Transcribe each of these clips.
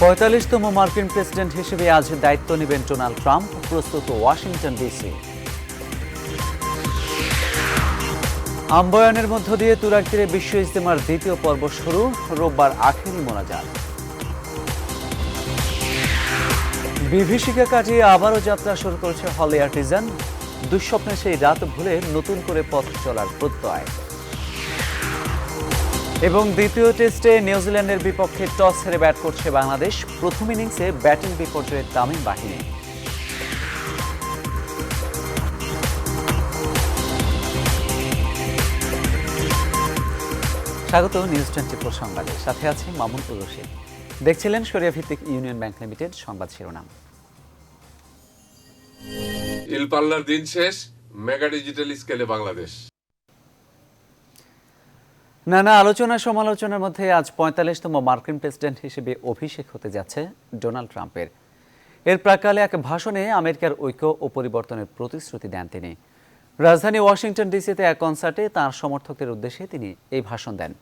45তম মার্কিন প্রেসিডেন্ট হিসেবে আজ দায়িত্ব নেবেন ডোনাল্ড ট্রাম্প। প্রস্তুত ওয়াশিংটন ডিসি। আহ্বায়নের মধ্য দিয়ে তুরাগ তীরে বিশ্ব ইজতেমার দ্বিতীয় পর্ব শুরু, রোববার আখেরি মোনাজাত। বিভীষিকা কাটিয়ে আবারও যাত্রা শুরু করেছে হলি আর্টিজান। দুঃস্বপ্নে সেই রাত ভুলে নতুন করে পথ চলার প্রত্যয়। এবং দ্বিতীয় টেস্টে নিউজিল্যান্ডের বিপক্ষে টস হেরে ব্যাট করছে বাংলাদেশ। প্রথম ইনিংসে ব্যাটিং বিপর্যয়ে তামিম বাহিনী। স্বাগত নিউজ 24 সংবাদে, সাথে আছে মামুন রশিদ। দেখছিলেন শরিয়া ভিত্তিক ইউনিয়ন ব্যাংক লিমিটেড সংবাদ শিরোনাম। ইলপাল্লার দিন শেষ, মেগা ডিজিটাল স্কেলে বাংলাদেশ। নানা আলোচনা সমালোচনার মধ্যে আজ 45তম মার্কিন প্রেসিডেন্ট হিসেবে অভিষেক হতে যাচ্ছে ডোনাল্ড ট্রাম্পের। এর প্রাক্কালে এক ভাষণে আমেরিকার ঐক্য ও পরিবর্তনের প্রতিশ্রুতি দেন তিনি। রাজধানী ওয়াশিংটন ডিসিতে এক কনসার্টে তাঁর সমর্থকদের উদ্দেশ্যে তিনি এই ভাষণ দেন।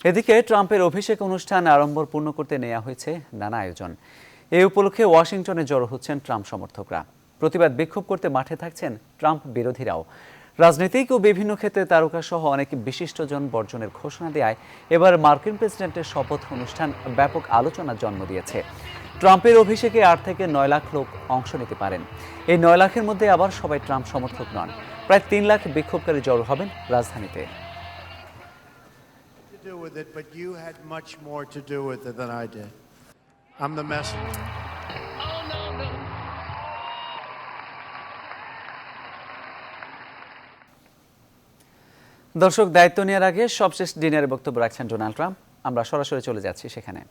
এদিকে ট্রাম্পের অভিষেক অনুষ্ঠান আড়ম্বরপূর্ণ করতে নেওয়া হয়েছে নানা আয়োজন। এই উপলক্ষে ওয়াশিংটনে জড়ো হচ্ছেন ট্রাম্প সমর্থকরা। প্রতিবাদ বিক্ষোভ করতে মাঠে থাকছেন ট্রাম্প বিরোধীরাও। রাজনৈতিক ও বিভিন্ন ক্ষেত্রে তারকা সহ অনেক বিশিষ্টজন বর্জনের ঘোষণা দেয় এবার মার্কিন প্রেসিডেন্টের শপথ অনুষ্ঠান ব্যাপক আলোচনার জন্ম দিয়েছে। ট্রাম্পের অভিষেকে 8 থেকে 9 লাখ লোক অংশ নিতে পারেন। এই 9 লাখের মধ্যে আবার সবাই ট্রাম্প সমর্থক নন। প্রায় 3 লাখ বিক্ষোভকারী জড়ো হবেন রাজধানীতে। দর্শক, দায়িত্ব নেওয়ার আগে সবশেষ ডিনারে বক্তব্য রাখছেন ডোনাল্ড ট্রাম্প। আমরা সরাসরি চলে যাচ্ছি সেখানে।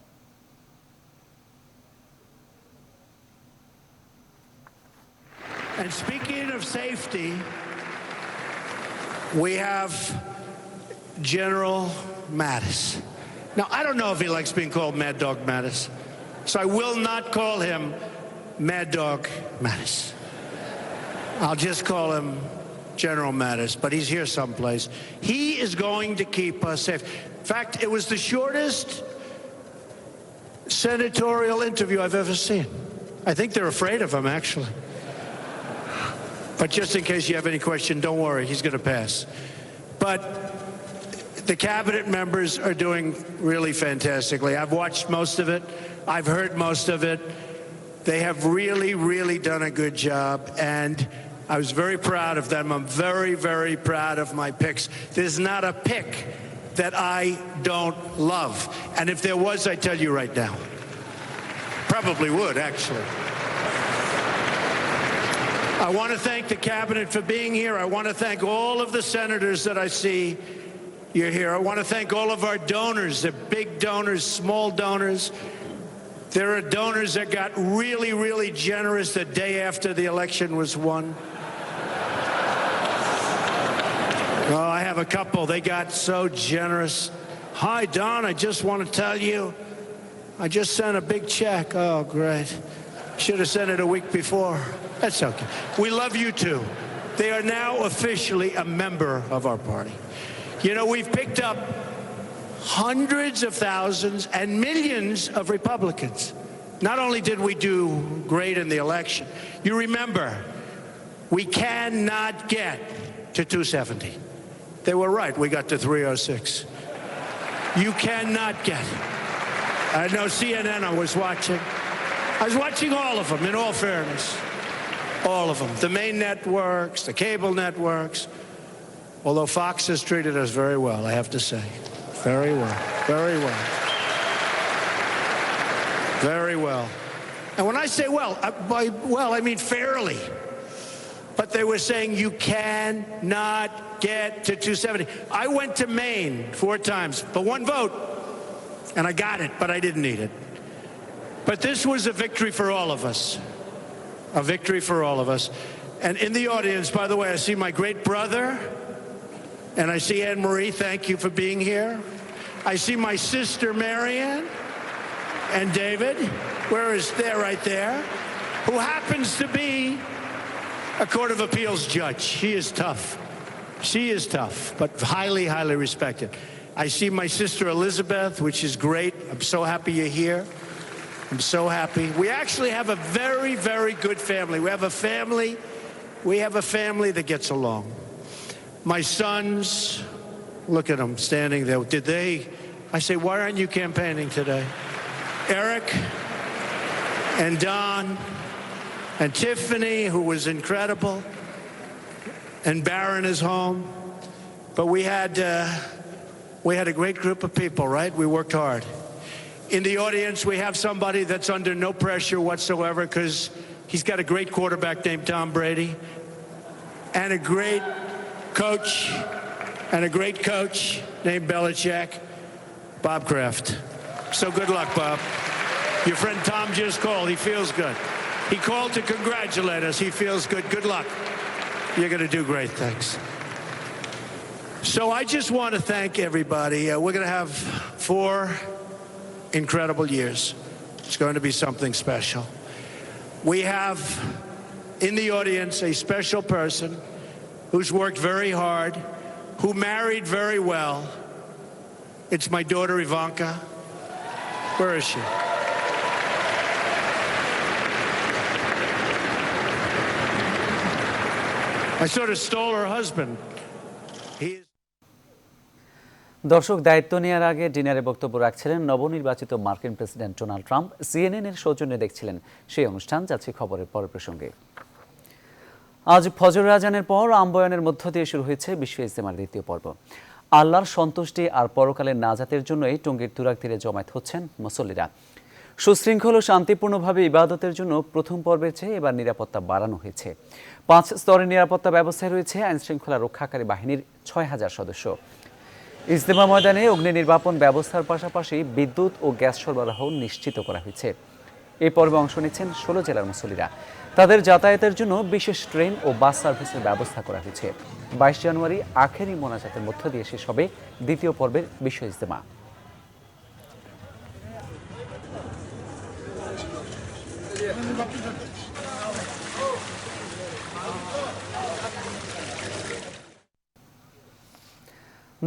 And speaking of safety, we have General Mattis. Now, I don't know if he likes being called Mad Dog Mattis, so I will not call him Mad Dog Mattis. I'll just call him General Mattis, but he's here someplace. He is going to keep us safe. In fact, it was the shortest senatorial interview I've ever seen. I think they're afraid of him, actually. But just in case you have any question, don't worry, he's going to pass. But the cabinet members are doing really fantastically. I've watched most of it. I've heard most of it. They have really, really done a good job, and I was very proud of them. I'm very, very proud of my picks. There's not a pick that I don't love. And if there was, I'd tell you right now. Probably would, actually. I want to thank the cabinet for being here. I want to thank all of the senators that I see you're here. I want to thank all of our donors, the big donors, small donors. There are donors that got really, really generous the day after the election was won. Oh, I have a couple. They got so generous. Hi, Don, I just want to tell you, I just sent a big check. Oh, great. Should have sent it a week before. That's okay. We love you too. They are now officially a member of our party. You know, we've picked up hundreds of thousands and millions of Republicans. Not only did we do great in the election, you remember, we cannot get to 270. They were right. We got to 306. You cannot get it. I know CNN I was watching. I was watching all of them, in all fairness. All of them. The main networks, the cable networks. Although Fox has treated us very well, I have to say. Very well. Very well. Very well. And when I say well, by well, I mean fairly. But they were saying you cannot get to 270. I went to Maine 4 times for 1 vote, and I got it, but I didn't need it. But this was a victory for all of us. A victory for all of us. And in the audience, by the way, I see my great brother, and I see Anne Marie. Thank you for being here. I see my sister Marianne and David. Where is there? Right there. Who happens to be a Court of Appeals judge. She is tough. She is tough, but highly, highly respected. I see my sister Elizabeth, which is great. I'm so happy you're here. I'm so happy. We actually have a very, very good family. We have a family that gets along. My sons, look at them standing there. I say, why aren't you campaigning today? Eric and Don and Tiffany, who was incredible, and Barron is home. But we had a great group of people, right? We worked hard. In the audience, we have somebody that's under no pressure whatsoever because he's got a great quarterback named Tom Brady and a great coach named Belichick, Bob Kraft. So good luck, Bob. Your friend Tom just called. He feels good. He called to congratulate us. He feels good. Good luck. You're going to do great. Thanks. So I just want to thank everybody. We're going to have 4 incredible years. It's going to be something special. We have in the audience a special person who's worked very hard, who married very well. It's my daughter Ivanka. Where is she? I sort of stole her husband. He is... দর্শক, দায়িত্ব নেওয়ার আগে ডিনারে বক্তব্য রাখছিলেন নবনির্বাচিত মার্কিন president Donald Trump. CNN এর সৌজন্যে দেখছিলেন সেই অনুষ্ঠান। যাচ্ছে খবরের পরের প্রসঙ্গে। আজ ফজর আজানের পর আম্বয়ানের মধ্য দিয়ে শুরু হয়েছে বিশ্ব ইজতেমার দ্বিতীয় পর্ব। আল্লাহর সন্তুষ্টি আর পরকালের নাজাতের জন্যই টঙ্গীর তুরাগ তীরে জমায়েত হচ্ছেন মুসল্লিরা। সুশৃঙ্খল ও শান্তিপূর্ণভাবে ইবাদতের জন্য প্রথম পর্বের চেয়ে এবার নিরাপত্তা বাড়ানো হয়েছে। 5 স্তরের নিরাপত্তা ব্যবস্থায় রয়েছে আইনশৃঙ্খলা রক্ষাকারী বাহিনীর 6000 সদস্য। ইজতেমা ময়দানে অগ্নি নির্বাপন ব্যবস্থার পাশাপাশি বিদ্যুৎ ও গ্যাস সরবরাহ নিশ্চিত করা হয়েছে। এই পর্বে অংশ নিচ্ছেন 16 জেলার মুসল্লিরা। তাদের যাতায়াতের জন্য বিশেষ ট্রেন ও বাস সার্ভিসের ব্যবস্থা করা হয়েছে। 22 জানুয়ারি আখেরি মোনাজাতের মধ্য দিয়ে শেষ হবে দ্বিতীয় পর্বের বিশ্ব ইজতেমা।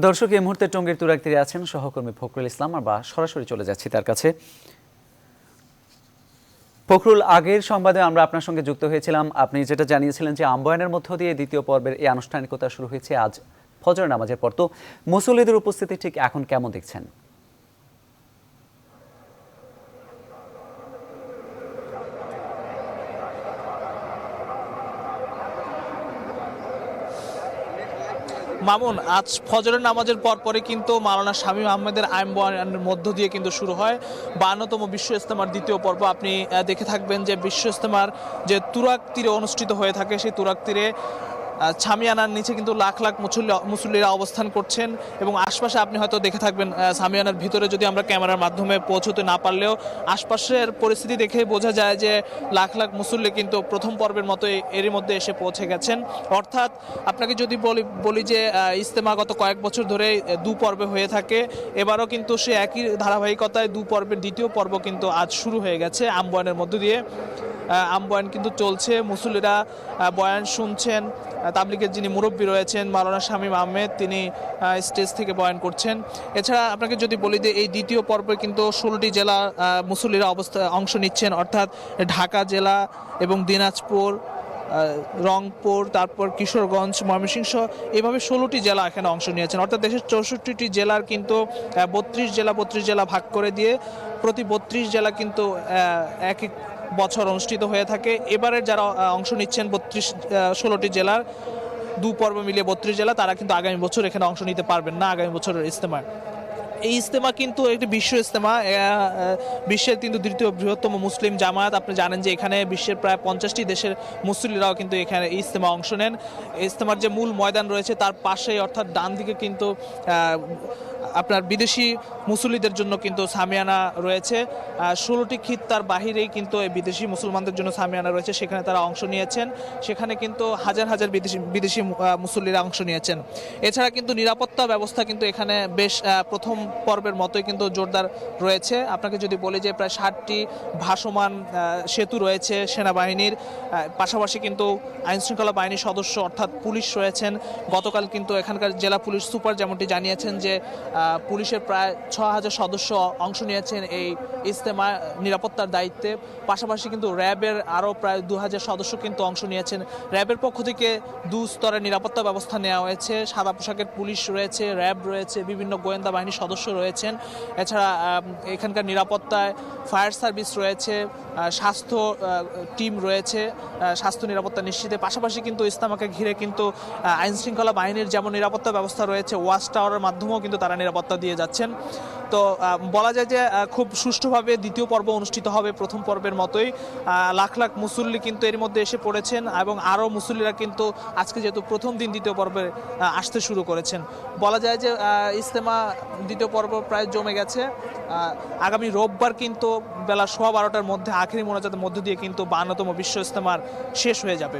দর্শক, এই মুহূর্তে টঙ্গীর তুরাগ তীরে আছেন সহকর্মী ফখরুল ইসলাম। আমরা সরাসরি চলে যাচ্ছি তার কাছে। ফখরুল, আগের সংবাদে আমরা আপনার সঙ্গে যুক্ত হয়েছিলাম। আপনি যেটা জানিয়েছিলেন যে আম্বয়ানের মধ্য দিয়ে দ্বিতীয় পর্বের এই আনুষ্ঠানিকতা শুরু হয়েছে আজ ফজর নামাজের পর। তো মুসল্লিদের উপস্থিতি ঠিক এখন কেমন দেখছেন? মামুন, আজ ফজরের নামাজের পরে কিন্তু মাওলানা শামীম আহমেদের আম্বয়ানের মধ্য দিয়ে কিন্তু শুরু হয় 52তম বিশ্ব ইজতেমার দ্বিতীয় পর্ব। আপনি দেখে থাকবেন যে বিশ্ব ইজতেমার যে তুরাগ তীরে অনুষ্ঠিত হয়ে থাকে, সেই তুরাগ তীরে ছামিয়ানার নিচে কিন্তু লাখ লাখ মুসল্লিরা অবস্থান করছেন এবং আশপাশে আপনি হয়তো দেখে থাকবেন ছামিয়ানার ভিতরে যদি আমরা ক্যামেরার মাধ্যমে পৌঁছতে না পারলেও আশপাশের পরিস্থিতি দেখে বোঝা যায় যে লাখ লাখ মুসল্লি কিন্তু প্রথম পর্বের মতো এরই মধ্যে এসে পৌঁছে গেছেন। অর্থাৎ আপনাকে যদি বলি যে ইজতেমা গত কয়েক বছর ধরে 2 পর্বে হয়ে থাকে, এবারও কিন্তু সে একই ধারাবাহিকতায় 2 পর্বের দ্বিতীয় পর্ব কিন্তু আজ শুরু হয়ে গেছে আম্বয়ানের মধ্য দিয়ে। আম্বয়ান কিন্তু চলছে, মুসল্লিরা বয়ান শুনছেন। তাবলিগের যিনি মুরব্বী রয়েছেন মাওলানা শামীম আহমেদ, তিনি স্টেজ থেকে বয়ান করছেন। এছাড়া আপনাকে যদি বলি যে এই দ্বিতীয় পর্বে কিন্তু 16টি জেলা মুসল্লিরা অংশ নিচ্ছেন, অর্থাৎ ঢাকা জেলা এবং দিনাজপুর, রংপুর, তারপর কিশোরগঞ্জ, ময়মনসিংহ, এইভাবে 16টি জেলা এখানে অংশ নিয়েছেন। অর্থাৎ দেশের 64টি জেলার কিন্তু 32 জেলা ভাগ করে দিয়ে প্রতি 32 জেলা কিন্তু এক এক বছর অনুষ্ঠিত হয়ে থাকে। এবারের যারা অংশ নিচ্ছেন 16টি জেলার 2 পর্ব মিলিয়ে 32 জেলা, তারা কিন্তু আগামী বছর এখানে অংশ নিতে পারবেন না আগামী বছরের ইজতেমায়। এই ইজতেমা কিন্তু একটি বিশ্ব ইজতেমা, বিশ্বের কিন্তু দ্বিতীয় বৃহত্তম মুসলিম জামায়াত। আপনি জানেন যে এখানে বিশ্বের প্রায় 50টি দেশের মুসল্লিরাও কিন্তু এখানে ইজতেমা অংশ নেন। ইজতেমার যে মূল ময়দান রয়েছে তার পাশেই, অর্থাৎ ডান দিকে কিন্তু আপনার বিদেশি মুসল্লিদের জন্য কিন্তু সামিয়ানা রয়েছে। 16টি খিত্তার বাহিরেই কিন্তু এই বিদেশি মুসলমানদের জন্য সামিয়ানা রয়েছে, সেখানে তারা অংশ নিয়েছেন। সেখানে কিন্তু হাজার হাজার বিদেশি মুসল্লিরা অংশ নিয়েছেন। এছাড়া কিন্তু নিরাপত্তা ব্যবস্থা কিন্তু এখানে বেশ প্রথম পর্বের মতোই কিন্তু জোরদার রয়েছে। আপনাকে যদি বলি যে প্রায় 60টি ভাসমান সেতু রয়েছে সেনাবাহিনীর, পাশাপাশি কিন্তু আইনশৃঙ্খলা বাহিনীর সদস্য অর্থাৎ পুলিশ রয়েছেন। গতকাল কিন্তু এখানকার জেলা পুলিশ সুপার যেমনটি জানিয়েছেন যে পুলিশের প্রায় 6,000 সদস্য অংশ নিয়েছেন এই ইজতেমা নিরাপত্তার দায়িত্বে। পাশাপাশি কিন্তু র্যাবের আরও প্রায় 2,000 সদস্য কিন্তু অংশ নিয়েছেন। র্যাবের পক্ষ থেকে 2 স্তরের নিরাপত্তা ব্যবস্থা নেওয়া হয়েছে। সাদা পোশাকের পুলিশ রয়েছে, র্যাব রয়েছে, বিভিন্ন গোয়েন্দা বাহিনীর সদস্য রয়েছেন। এছাড়া এখানকার নিরাপত্তায় ফায়ার সার্ভিস রয়েছে, স্বাস্থ্য টিম রয়েছে, স্বাস্থ্য নিরাপত্তা নিশ্চিতে। পাশাপাশি কিন্তু ইজতেমাকে ঘিরে কিন্তু আইনশৃঙ্খলা বাহিনীর যেমন নিরাপত্তা ব্যবস্থা রয়েছে, ওয়াচ টাওয়ারের মাধ্যমেও কিন্তু তারা নিরাপত্তা দিয়ে যাচ্ছেন। তো বলা যায় যে খুব সুষ্ঠুভাবে দ্বিতীয় পর্ব অনুষ্ঠিত হবে প্রথম পর্বের মতোই। লাখ লাখ মুসল্লি কিন্তু এর মধ্যে এসে পড়েছেন এবং আরও মুসল্লিরা কিন্তু আজকে যেহেতু প্রথম দিন দ্বিতীয় পর্বে আসতে শুরু করেছেন। বলা যায় যে ইজতেমা দ্বিতীয় পর্ব প্রায় জমে গেছে। আগামী রোববার কিন্তু বেলা 12:15টার মধ্যে আখেরি মোনাজাতের মধ্য দিয়ে কিন্তু 52তম বিশ্ব ইজতেমার শেষ হয়ে যাবে।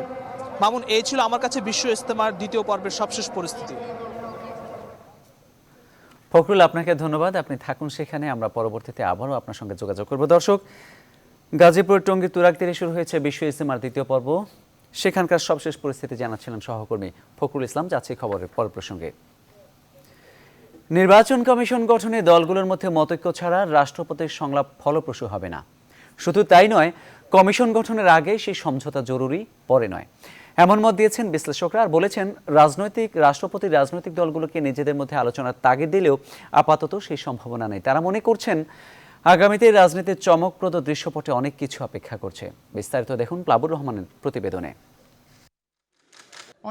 মামুন, এই ছিল আমার কাছে বিশ্ব ইজতেমার দ্বিতীয় পর্বের সবশেষ পরিস্থিতি। ফখরুল, আপনাকে ধন্যবাদ। আপনি থাকুন সেখানে, আমরা পরবর্তীতে আবারও আপনার সঙ্গে যোগাযোগ করব। দর্শক, গাজীপুর টঙ্গীর তুরাগ তীরে শুরু হয়েছে বিশ্ব ইজতেমার দ্বিতীয় পর্ব। সেখানকার সবশেষ পরিস্থিতি জানাচ্ছিলেন সহকর্মী ফখরুল ইসলাম। যাচ্ছে খবরের পর প্রসঙ্গে। নির্বাচন কমিশন গঠনে দলগুলোর মধ্যে মতৈক্য ছাড়া রাষ্ট্রপতির সংলাপ ফলপ্রসূ হবে না। শুধু তাই নয়, কমিশন গঠনের আগে সেই সমঝোতা জরুরি, পরে নয়, এমন মত দিয়েছেন বিশ্লেষকরা। আর বলেছেন, রাষ্ট্রপতি রাজনৈতিক দলগুলোকে নিজেদের মধ্যে আলোচনার তাগিদ দিলেও আপাতত সেই সম্ভাবনা নেই। তারা মনে করছেন, আগামীতে রাজনীতির চমকপ্রদ দৃশ্যপটে অনেক কিছু অপেক্ষা করছে। বিস্তারিত দেখুন প্লাবুর রহমানের প্রতিবেদনে।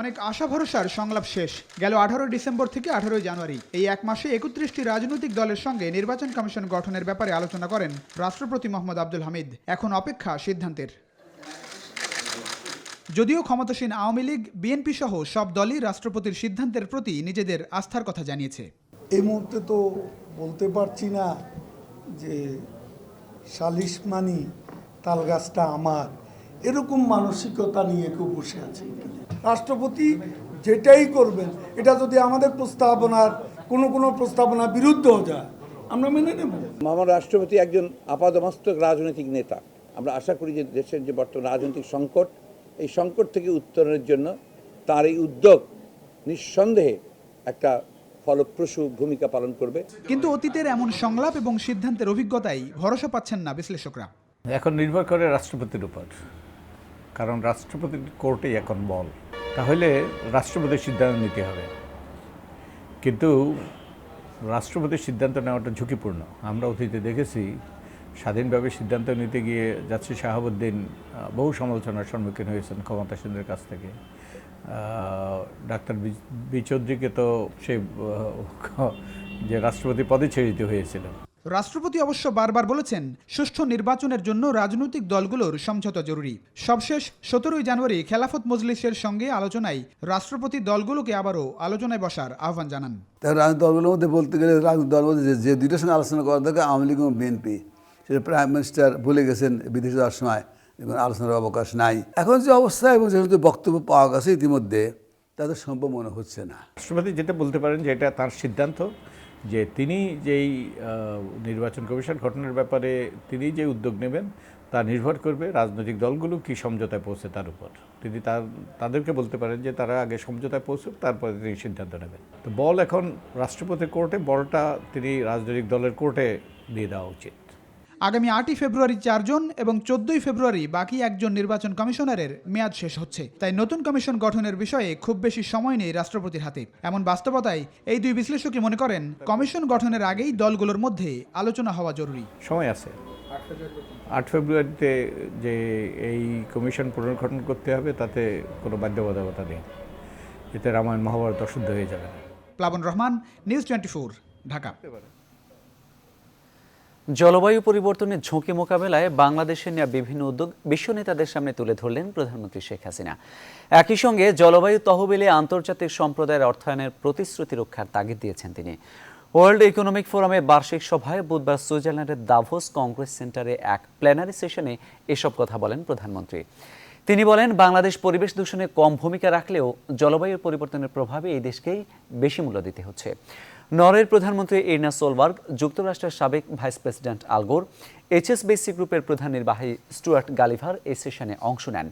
অনেক আশা ভরসার সংলাপ শেষ। গেল 18 ডিসেম্বর থেকে 18 জানুয়ারি এই এক মাসে 31টি রাজনৈতিক দলের সঙ্গে নির্বাচন কমিশন গঠনের ব্যাপারে আলোচনা করেন রাষ্ট্রপতি মোহাম্মদ আব্দুল হামিদ। এখন অপেক্ষা সিদ্ধান্তের। যদিও ক্ষমতাসীন আওয়ামী লীগ, বিএনপি সহ সব দলই রাষ্ট্রপতির সিদ্ধান্তের প্রতি নিজেদের আস্থার কথা জানিয়েছে। এই মুহূর্তে তো বলতে পারছি না যে সালিশ মানি তালগাছটা আমার, এরকম মানসিকতা নিয়ে কেউ বসে আছে। রাষ্ট্রপতি যেটাই করবেন, এটা যদি আমাদের কোনো প্রস্তাবনার বিরুদ্ধেও যায়, আমরা মেনে নেব। আমার রাষ্ট্রপতি একজন আপাদমস্তক রাজনৈতিক নেতা। আমরা আশা করি যে দেশের যে বর্তমান রাজনৈতিক সংকট, এই সংকট থেকে উত্তরণের জন্য তার এই উদ্যোগ নিঃসন্দেহে একটা ফলপ্রসূ ভূমিকা পালন করবে। কিন্তু অতীতের এমন সংলাপ এবং সিদ্ধান্তের অভিজ্ঞতায় ভরসা পাচ্ছেন না বিশ্লেষকরা। এখন নির্ভর করে রাষ্ট্রপতির উপর, কারণ রাষ্ট্রপতির কোর্টেই এখন বল। তাহলে রাষ্ট্রপতির সিদ্ধান্ত নিতে হবে, কিন্তু রাষ্ট্রপতির সিদ্ধান্ত নেওয়াটা ঝুঁকিপূর্ণ। আমরা অতীতে দেখেছি, স্বাধীনভাবে সিদ্ধান্ত নিতে গিয়ে যাচ্ছি শাহাবুদ্দিন বহু সমালোচনার সম্মুখীন হয়েছেন ক্ষমতাসীনদের কাছ থেকে। ডাক্তার বি চৌধুরীকে তো সে যে রাষ্ট্রপতি পদে ছেড়ে দিতে হয়েছিল। রাষ্ট্রপতি অবশ্য বারবার বলেছেন, সুষ্ঠু নির্বাচনের জন্য রাজনৈতিক দলগুলোর সমঝোতা জরুরি। সবশেষ 17 জানুয়ারি খেলাফত মজলিসের সঙ্গে আলোচনায় রাষ্ট্রপতি দলগুলোকে আবারও আলোচনায় বসার আহ্বান জানান। রাজনৈতিক দলগুলোর মধ্যে বলতে গেলে রাজনৈতিক দলের মধ্যে যে দুইটার সঙ্গে আলোচনা করা দরকার, আওয়ামী লীগ এবং বিএনপি, সেটা প্রাইম মিনিস্টার ভুলে গেছেন বিদেশে যাওয়ার সময়, এবং আলোচনার অবকাশ নাই। এখন যে অবস্থা এবং যেহেতু বক্তব্য পাওয়া গেছে ইতিমধ্যে, তাদের সম্ভব মনে হচ্ছে না। রাষ্ট্রপতি যেটা বলতে পারেন যে এটা তার সিদ্ধান্ত, যে তিনি যেই নির্বাচন কমিশন গঠনের ব্যাপারে তিনি যে উদ্যোগ নেবেন তা নির্ভর করবে রাজনৈতিক দলগুলো কি সমঝোতায় পৌঁছে তার উপর। তিনি তাদেরকে বলতে পারেন যে তারা আগে সমঝোতায় পৌঁছুক, তারপরে তিনি সিদ্ধান্ত নেবেন। তো বল এখন রাষ্ট্রপতির কোর্টে, বলটা তিনি রাজনৈতিক দলের কোর্টে দিয়ে দেওয়া উচিত। আগামী 8 ফেব্রুয়ারি 4 জন এবং 14 ফেব্রুয়ারি বাকি একজন নির্বাচন কমিশনারের মেয়াদ শেষ হচ্ছে। তাই নতুন কমিশন গঠনের বিষয়ে খুব বেশি সময় নেই রাষ্ট্রপতির হাতে। এমন বাস্তবতায় এই দুই বিশ্লেষকই মনে করেন, কমিশন গঠনের আগেই দলগুলোর মধ্যে আলোচনা হওয়া জরুরি। সময় আছে, 8 ফেব্রুয়ারিতে যে এই কমিশন পুনর্গঠন করতে হবে তাতে কোনো বাধ্যবাধকতা নেই। এতে রামায়ণ মহাভারত অশুদ্ধ হয়ে যাবে। প্লাবন রহমান, নিউজ 24, ঢাকা। জলবায়ু পরিবর্তনের ঝুঁকি মোকাবেলায় বাংলাদেশের নেওয়া বিভিন্ন উদ্যোগ বিশ্ব নেতাদের সামনে তুলে ধরলেন প্রধানমন্ত্রী শেখ হাসিনা। একই সঙ্গে জলবায়ু তহবিলে আন্তর্জাতিক সম্প্রদায়ের অর্থায়নের প্রতিশ্রুতি রক্ষার তাগিদ দিয়েছেন তিনি। ওয়ার্ল্ড ইকোনমিক ফোরামের বার্ষিক সভায় বুধবার সুইজারল্যান্ডের দাভোস কংগ্রেস সেন্টারে এক প্ল্যানারি সেশনে এসব কথা বলেন প্রধানমন্ত্রী। তিনি বলেন, বাংলাদেশ পরিবেশ দূষণে কম ভূমিকা রাখলেও জলবায়ু পরিবর্তনের প্রভাবে এই দেশকেই বেশি মূল্য দিতে হচ্ছে। নরওয়ের প্রধানমন্ত্রী এর্না সোলবার্গ, যুক্তরাষ্ট্রের সাবেক ভাইস প্রেসিডেন্ট আল গোর, HSBC গ্রুপের প্রধান নির্বাহী স্টুয়ার্ট গালিভার এই সেশনে অংশ নেন।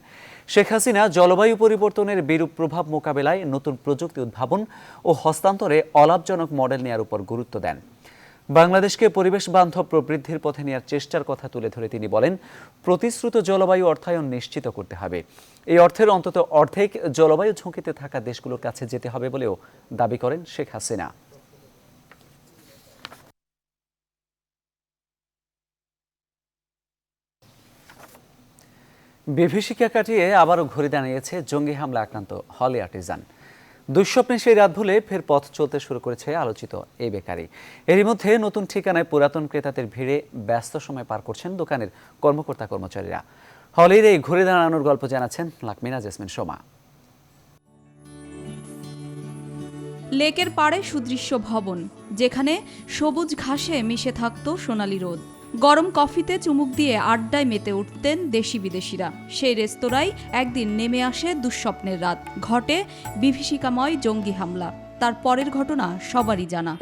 শেখ হাসিনা জলবায়ু পরিবর্তনের বিরূপ প্রভাব মোকাবেলায় নতুন প্রযুক্তি উদ্ভাবন ও হস্তান্তরে অলাভজনক মডেল নেওয়ার উপর গুরুত্ব দেন। বাংলাদেশকে পরিবেশ বান্ধব প্রবৃদ্ধির পথে নেওয়ার চেষ্টার কথা তুলে ধরে তিনি বলেন, প্রতিশ্রুত জলবায়ু অর্থায়ন নিশ্চিত করতে হবে। এই অর্থের অন্তত অর্ধেক জলবায়ু ঝুঁকিতে থাকা দেশগুলোর কাছে যেতে হবে বলেও দাবি করেন শেখ হাসিনা। বিভীষিকা কাটিয়ে আবারও ঘুরে দাঁড়িয়েছে জঙ্গি হামলা আক্রান্ত হলি আর্টিজান। দুঃস্বপ্নে সেই রাত ভুলে ফের পথ চলতে শুরু করেছে আলোচিত এই বেকারি। এরই মধ্যে নতুন ঠিকানায় পুরাতন ক্রেতাদের ভিড়ে ব্যস্ত সময় পার করছেন দোকানের কর্মকর্তা কর্মচারীরা। হলির এই ঘুরে দাঁড়ানোর গল্প জানাচ্ছেন লাকমিনা জেসমিন সোমা। লেকের পাড়ে সুদৃশ্য ভবন, যেখানে সবুজ ঘাসে মিশে থাকত সোনালি রোদ। গরম কফিতে চুমুক দিয়ে আড্ডায় মেতে উঠতেন দেশি বিদেশিরা। সেই রেস্তোরাঁয় একদিন নেমে আসে দুঃস্বপ্নের রাত। ঘটে বিভীষিকাময় জঙ্গি হামলা। তার পরের ঘটনা সবারই জানা।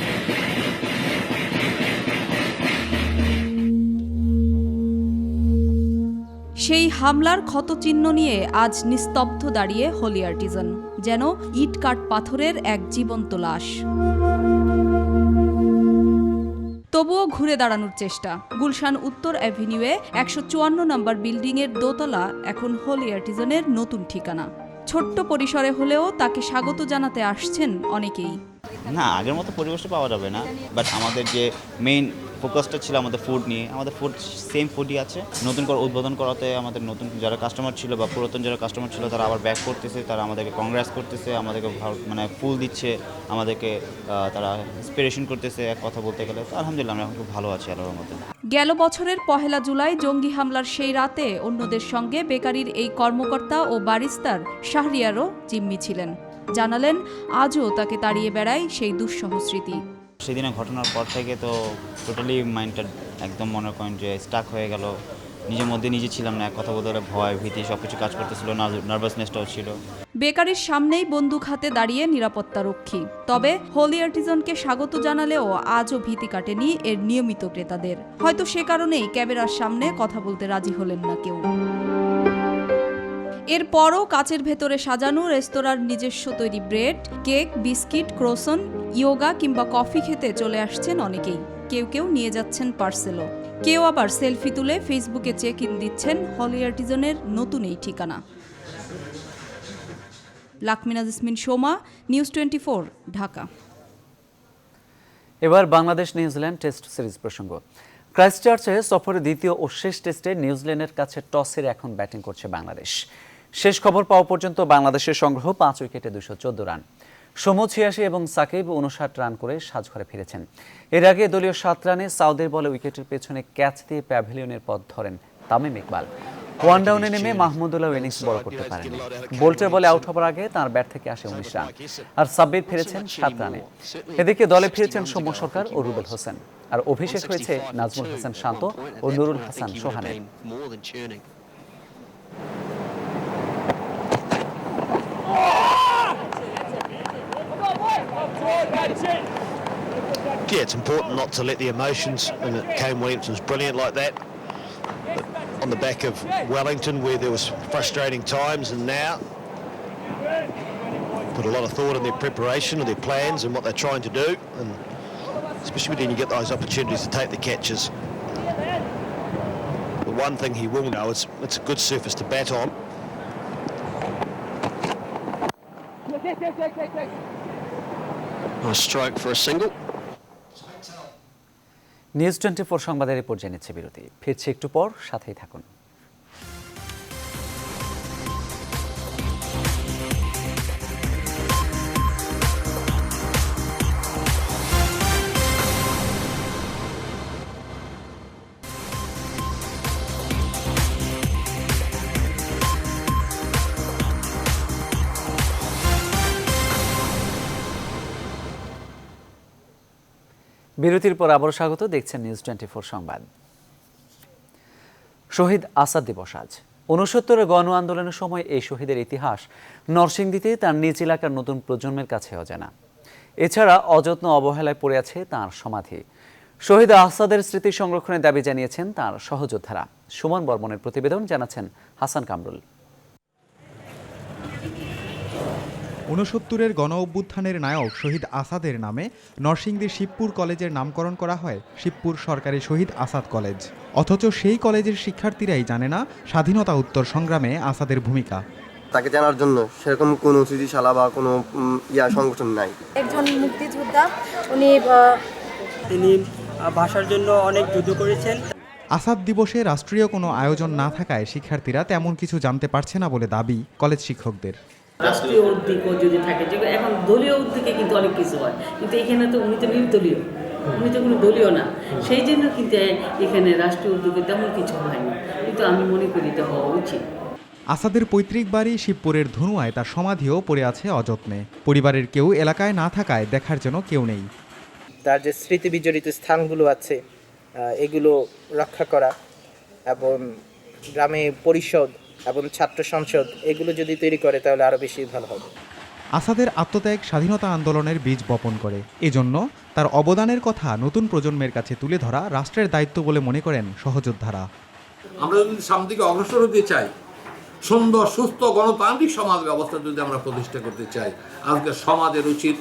সেই হামলার ক্ষতচিহ্ন নিয়ে আজ নিস্তব্ধ দাঁড়িয়ে হলি আর্টিজান, যেন ইট কাঠ পাথরের এক জীবন্ত লাশ। তবুও ঘুরে দাঁড়ানোর চেষ্টা। গুলশান উত্তর অ্যাভিনিউয়ে 154 নম্বর বিল্ডিংয়ের দোতলা এখন হলি আর্টিজানের নতুন ঠিকানা। ছোট্ট পরিসরে হলেও তাকে স্বাগত জানাতে আসছেন অনেকেই। না, আগের মতো পরিবেশটা পাওয়া যাবে না, বাট আমাদের যে মেইন ফোকাসটা ছিল আমাদের ফুড নিয়ে, আমাদের ফুড সেম ফুডই আছে। নতুন করে উদ্বোধন করাতে আমাদের নতুন যারা কাস্টমার ছিল বা পুরাতন যারা কাস্টমার ছিল তারা আবার ব্যাক করতেছে, তারা আমাদেরকে কংগ্রেস করতেছে, আমাদেরকে মানে ফুল দিচ্ছে, আমাদেরকে তারা ইন্সপিরেশন করতেছে এক কথা বলতে গেলে। তো আলহামদুলিল্লাহ আমরা এখন খুব ভালো আছি আল্লাহর মধ্যে। গেল বছরের 1 জুলাই জঙ্গি হামলার সেই রাতে অন্যদের সঙ্গে বেকারির এই কর্মকর্তা ও বারিস্তার শাহরিয়ারও জিম্মি ছিলেন। জানালেন আজও তাকে তাড়িয়ে বেড়ায় সেই দুঃসহ স্মৃতি। সেদিনের ঘটনার পর থেকে তো টোটালি মাইন্ডটা একদম মনে করেন যে স্টাক হয়ে গেল। নিজের মধ্যে নিজে ছিলাম না, এক কথা বলতে গেলে ভয় ভীতি সব কিছু কাজ করতেছিল, নার্ভাসনেসটাও ছিল। বেকারির সামনেই বন্দুক হাতে দাঁড়িয়ে নিরাপত্তা রক্ষী। তবে হলি আর্টিজানকে স্বাগত জানালেও আজও ভীতি কাটেনি এর নিয়মিত ক্রেতাদের। হয়তো সে কারণেই ক্যামেরার সামনে কথা বলতে রাজি হলেন না কেউ। এরপরও কাচের ভেতরে সাজানো রেস্তোরাঁর নিজস্ব তৈরি bread, cake, biscuit, croissant, yoga কিংবা কফি খেতে চলে আসছেন অনেকেই। কেউ কেউ নিয়ে যাচ্ছেন পার্সেলও। কেউ আবার সেলফি তুলে ফেসবুকে চেক ইন দিচ্ছেন হলি আর্টিজানের নতুন এই ঠিকানা। লাকমিনা জেসমিন সোমা, নিউজ 24, ঢাকা। এবার বাংলাদেশ নিউজিল্যান্ড টেস্ট সিরিজ প্রসঙ্গ। ক্রাইস্টচার্চে সফরের দ্বিতীয় ও শেষ টেস্টে নিউজিল্যান্ডের কাছে টসের এখন ব্যাটিং করছে বাংলাদেশ। শেষ খবর পাওয়া পর্যন্ত বাংলাদেশের সংগ্রহ 5 উইকেটে 214 রান। সমু 86 এবং সাকিব 59 রান করে সাজঘরে ফিরেছেন। এর আগে দলীয় 7 রানে সাউদের বলে উইকেটের পেছনে ক্যাচ দিয়ে প্যাভিলিয়নের পথ ধরেন তামিম ইকবাল। ওয়ান ডাউনে নেমে মাহমুদুল্লাহ ইনিংস বড় করতে পারেন। বোল্টের বলে আউট হবার আগে তাঁর ব্যাট থেকে আসে 19 রান, আর সাব্বির ফিরেছেন 7 রানে। এদিকে দলে ফিরেছেন সৌম্য সরকার ও রুবেল হোসেন, আর অভিষেক হয়েছে নাজমুল হাসান শান্ত ও নুরুল হাসান সোহানের। Yeah, it's important not to let the emotions, and Kane Williamson's brilliant like that. But on the back of Wellington, where there was frustrating times, and now put a lot of thought in their preparation and their plans and what they're trying to do, and especially when you get those opportunities to take the catches. The one thing he will know is it's a good surface to bat on. Nice stroke for a single. News 24 সংবাদের report জেনেছে বিরতি। ফিরছে একটু পর, সাথেই থাকুন। বিরতির পর আবারও স্বাগত, দেখছেন নিউজ 24 সংবাদ। শহীদ আসাদ দিবস আজ। 69 গণ আন্দোলনের সময় এই শহীদের ইতিহাস নরসিংদীতে তার নিজ এলাকার নতুন প্রজন্মের কাছে অজানা। এছাড়া অযত্ন অবহেলায় পড়ে আছে তাঁর সমাধি। শহীদ আসাদের স্মৃতি সংরক্ষণের দাবি জানিয়েছেন তাঁর সহযোদ্ধারা। সুমন বর্মনের প্রতিবেদন, জানাচ্ছেন হাসান কামরুল। ৬৯-এর গণ অভ্যুত্থানের নায়ক শহীদ আসাদের নামে নরসিংদীর শিবপুর কলেজের নামকরণ করা হয় শিবপুর সরকারি শহীদ আসাদ কলেজ। অথচ সেই কলেজের শিক্ষার্থীরাই জানে না স্বাধীনতা উত্তর সংগ্রামে আসাদের ভূমিকা। তাকে জানার জন্য সেরকম কোনো স্মৃতিশালা বা কোনো সংগঠন নাই। একজন মুক্তিযোদ্ধা, তিনি ভাষার জন্য অনেক যুদ্ধ করেছেন। আসাদ দিবসে রাষ্ট্রীয় কোনো আয়োজন না থাকায় শিক্ষার্থীরা তেমন কিছু জানতে পারছে না বলে দাবি কলেজ শিক্ষকদের। রাষ্ট্রীয় উদ্যোগও যদি থাকে, যে এখন দলীয় উদ্যোগে কিন্তু অনেক কিছু হয়, কিন্তু এখানে তো উনি তো নির্দলীয়, উনি তো কোনো দলীয় না, সেই জন্য কিন্তু এখানে রাষ্ট্রীয় উদ্যোগে তেমন কিছু হয়নি, কিন্তু আমি মনে করি এটা হওয়া উচিত। আসাদের পৈতৃক বাড়ি শিবপুরের ধনুয়ায় তার সমাধিও পড়ে আছে অযত্নে। পরিবারের কেউ এলাকায় না থাকায় দেখার জন্য কেউ নেই। তার যে স্মৃতি বিজড়িত স্থানগুলো আছে এগুলো রক্ষা করা এবং গ্রামে পরিষদ এবং ছাত্র সংসদ এগুলো যদি তৈরি করে তাহলে আরও বেশি ভালো হবে। আসাদের আত্মত্যাগ স্বাধীনতা আন্দোলনের বীজ বপন করে। এজন্য তার অবদানের কথা নতুন প্রজন্মের কাছে তুলে ধরা রাষ্ট্রের দায়িত্ব বলে মনে করেন সহযোদ্ধারা। আমরা যদি সামনের দিকে অগ্রসর হতে চাই, সুন্দর সুস্থ গণতান্ত্রিক সমাজ ব্যবস্থা যদি আমরা প্রতিষ্ঠা করতে চাই, আজকে সমাজের উচিত,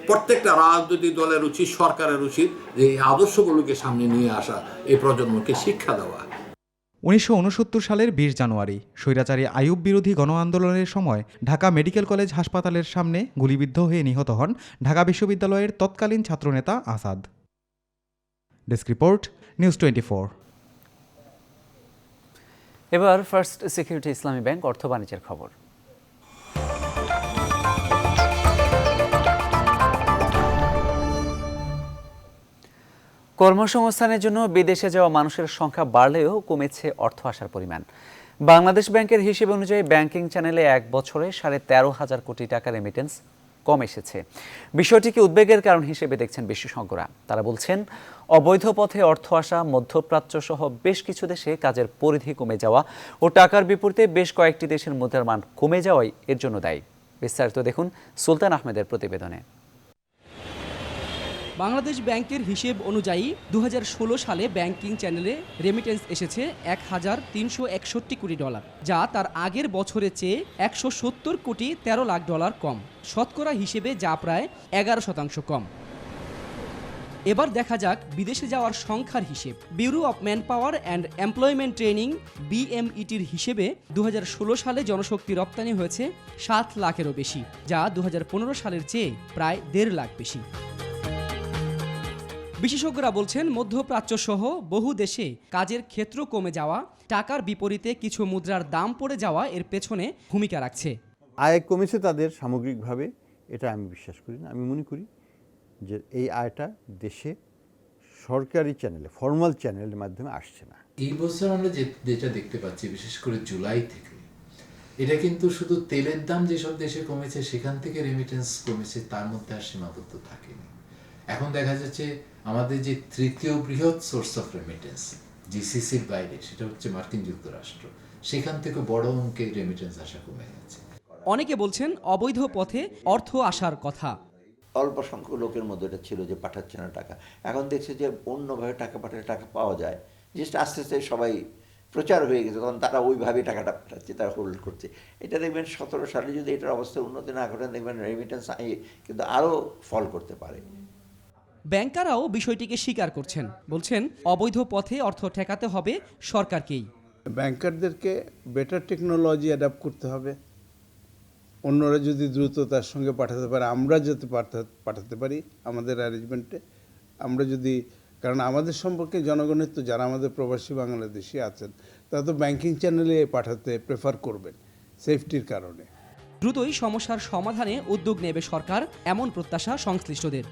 প্রত্যেকটা রাজনৈতিক দলের উচিত, সরকারের উচিত যে এই আদর্শগুলোকে সামনে নিয়ে আসা, এই প্রজন্মকে শিক্ষা দেওয়া। ১৯৬৯ সালের ২০ জানুয়ারি স্বৈরাচারী আইয়ুব বিরোধী গণ আন্দোলনের সময় ঢাকা মেডিকেল কলেজ হাসপাতালের সামনে গুলিবিদ্ধ হয়ে নিহত হন ঢাকা বিশ্ববিদ্যালয়ের তৎকালীন ছাত্রনেতা আসাদ। Desk report, news 24। এবার ফার্স্ট সিকিউরিটি ইসলামী ব্যাংক অর্থ বাণিজ্যের খবর। কর্মসংস্থানের জন্য বিদেশে যাওয়া মানুষের সংখ্যা বাড়লেও কমেছে অর্থ আসার পরিমাণ। বাংলাদেশ ব্যাংকের হিসেব অনুযায়ী ব্যাংকিং চ্যানেলে এক বছরে 13,500 কোটি টাকা রেমিটেন্স কম এসেছে। বিষয়টিকে উদ্বেগের কারণ হিসেবে দেখছেন বিশেষজ্ঞরা। তারা বলছেন, অবৈধ পথে অর্থ আসা, মধ্যপ্রাচ্য সহ বেশ কিছু দেশে কাজের পরিধি কমে যাওয়া ও টাকার বিপরীতে বেশ কয়েকটি দেশের মুদ্রার মান কমে যাওয়াই এর জন্য দায়ী। বিস্তারিত দেখুন সুলতান আহমেদের প্রতিবেদনে। বাংলাদেশ ব্যাংকের হিসেব অনুযায়ী 2016 সালে ব্যাংকিং চ্যানেলে রেমিটেন্স এসেছে 1,361 কোটি ডলার, যা তার আগের বছরের চেয়ে 170 কোটি 13 লাখ ডলার কম। শতকরা হিসেবে যা প্রায় 11% কম। এবার দেখা যাক বিদেশে যাওয়ার সংখ্যার হিসেব। Bureau of manpower and employment training BMETর হিসেবে 2016 সালে জনশক্তি রপ্তানি হয়েছে 7 লাখেরও বেশি, যা 2015 সালের চেয়ে প্রায় 1.5 লাখ বেশি। বিশেষজ্ঞরা বলছেন, মধ্যপ্রাচ্য সহ বহু দেশে কাজের ক্ষেত্র কমে যাওয়া, টাকার বিপরীতে কিছু মুদ্রার দাম পড়ে যাওয়া এর পেছনে ভূমিকা রাখছে। আয় কমেছে তাদের সামগ্রিকভাবে, এটা আমি বিশ্বাস করি না। আমি মনে করি যে এই আয়টা দেশে সরকারি চ্যানেলে, ফর্মাল চ্যানেলের মাধ্যমে আসছে না। এই বছর আমরা যেটা দেখতে পাচ্ছি, বিশেষ করে জুলাই থেকে, এটা কিন্তু শুধু তেলের দাম যেসব দেশে কমেছে সেখান থেকে রেমিটেন্স কমেছে, তার মধ্যে আর সীমাবদ্ধ থাকেনি। এখন দেখা যাচ্ছে আমাদের যে তৃতীয় বৃহৎ সোর্স অফ রেমিটেন্স জিসিসির বাইরে, সেটা হচ্ছে মার্কিন যুক্তরাষ্ট্র, সেখান থেকে বড় অঙ্কের রেমিটেন্স আসা কমে গেছে। অনেকে বলছেন অবৈধ পথে অর্থ আসার কথা। অল্প সংখ্যক লোকের মধ্যে এটা ছিল যে পাঠাচ্ছে না টাকা, এখন দেখছে যে অন্যভাবে টাকা পাঠালে টাকা পাওয়া যায়। জিনিসটা আস্তে আস্তে সবাই প্রচার হয়ে গেছে, তখন তারা ওইভাবে টাকাটা পাঠাচ্ছে, তারা হোল্ড করছে। এটা দেখবেন 17 সালে যদি এটার অবস্থা উন্নতি না ঘটেন, দেখবেন রেমিটেন্স কিন্তু আরও ফল করতে পারে। ব্যাংকাররাও বিষয়টিকে স্বীকার করছেন, বলছেন অবৈধ পথে অর্থ ঠেকাতে হবে সরকারকেই। ব্যাংকারদেরকে বেটার টেকনোলজি অ্যাডাপ্ট করতে হবে। অন্যরা যদি দ্রুততার সঙ্গে পাঠাতে পারে, আমরা যাতে পাঠাতে পারি আমাদের অ্যারেঞ্জমেন্টে, আমরা যদি, কারণ আমাদের সম্পর্কে জনগণের তো যারা আমাদের প্রবাসী বাংলাদেশি আছেন তারা তো ব্যাংকিং চ্যানেলে পাঠাতে প্রেফার করবেন সেফটির কারণে। দ্রুতই সমস্যার সমাধানে উদ্যোগ নেবে সরকার, এমন প্রত্যাশা সংশ্লিষ্টদের।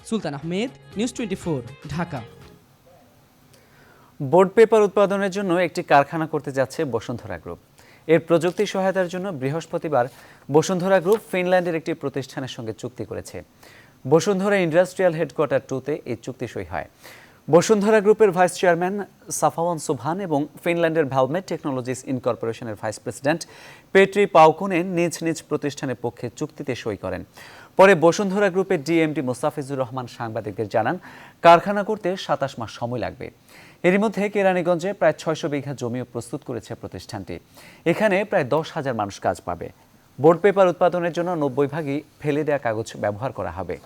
Sultan Ahmed, news 24, Dhaka. Board paper উৎপাদনের জন্য একটি কারখানা করতে যাচ্ছে বসুন্ধরা গ্রুপ। এর প্রযুক্তি সহায়তার জন্য বৃহস্পতিবার বসুন্ধরা গ্রুপ ফিনল্যান্ডের একটি প্রতিষ্ঠানের সঙ্গে চুক্তি করেছে। বসুন্ধরা ইন্ডাস্ট্রিয়াল হেডকোয়ার্টার 2-তে এই চুক্তি সই হয়। বসুন্ধরা গ্রুপের ভাইস চেয়ারম্যান সাফাওয়ান সুবহান এবং ফিনল্যান্ডের ভ্যালমেট টেকনোলজিস ইনকর্পোরেশনের ভাইস প্রেসিডেন্ট পেট্রি পাউকুনেন নিজ নিজ প্রতিষ্ঠানের পক্ষে চুক্তিতে সই করেন। পরে বসুন্ধরা গ্রুপের ডিএমডি মোস্তাফিজুর রহমান সাংবাদিকদের জানান, কারখানা করতে ২৭ মাস সময় লাগবে। এরই মধ্যে কেরানীগঞ্জে প্রায় ৬০০ বিঘা জমিও প্রস্তুত করেছে প্রতিষ্ঠানটি। এখানে প্রায় ১০,০০০ মানুষ কাজ পাবে। বোর্ড পেপার উৎপাদনের জন্য ৯০ ভাগই ফেলে দেওয়া কাগজ ব্যবহার করা হবে।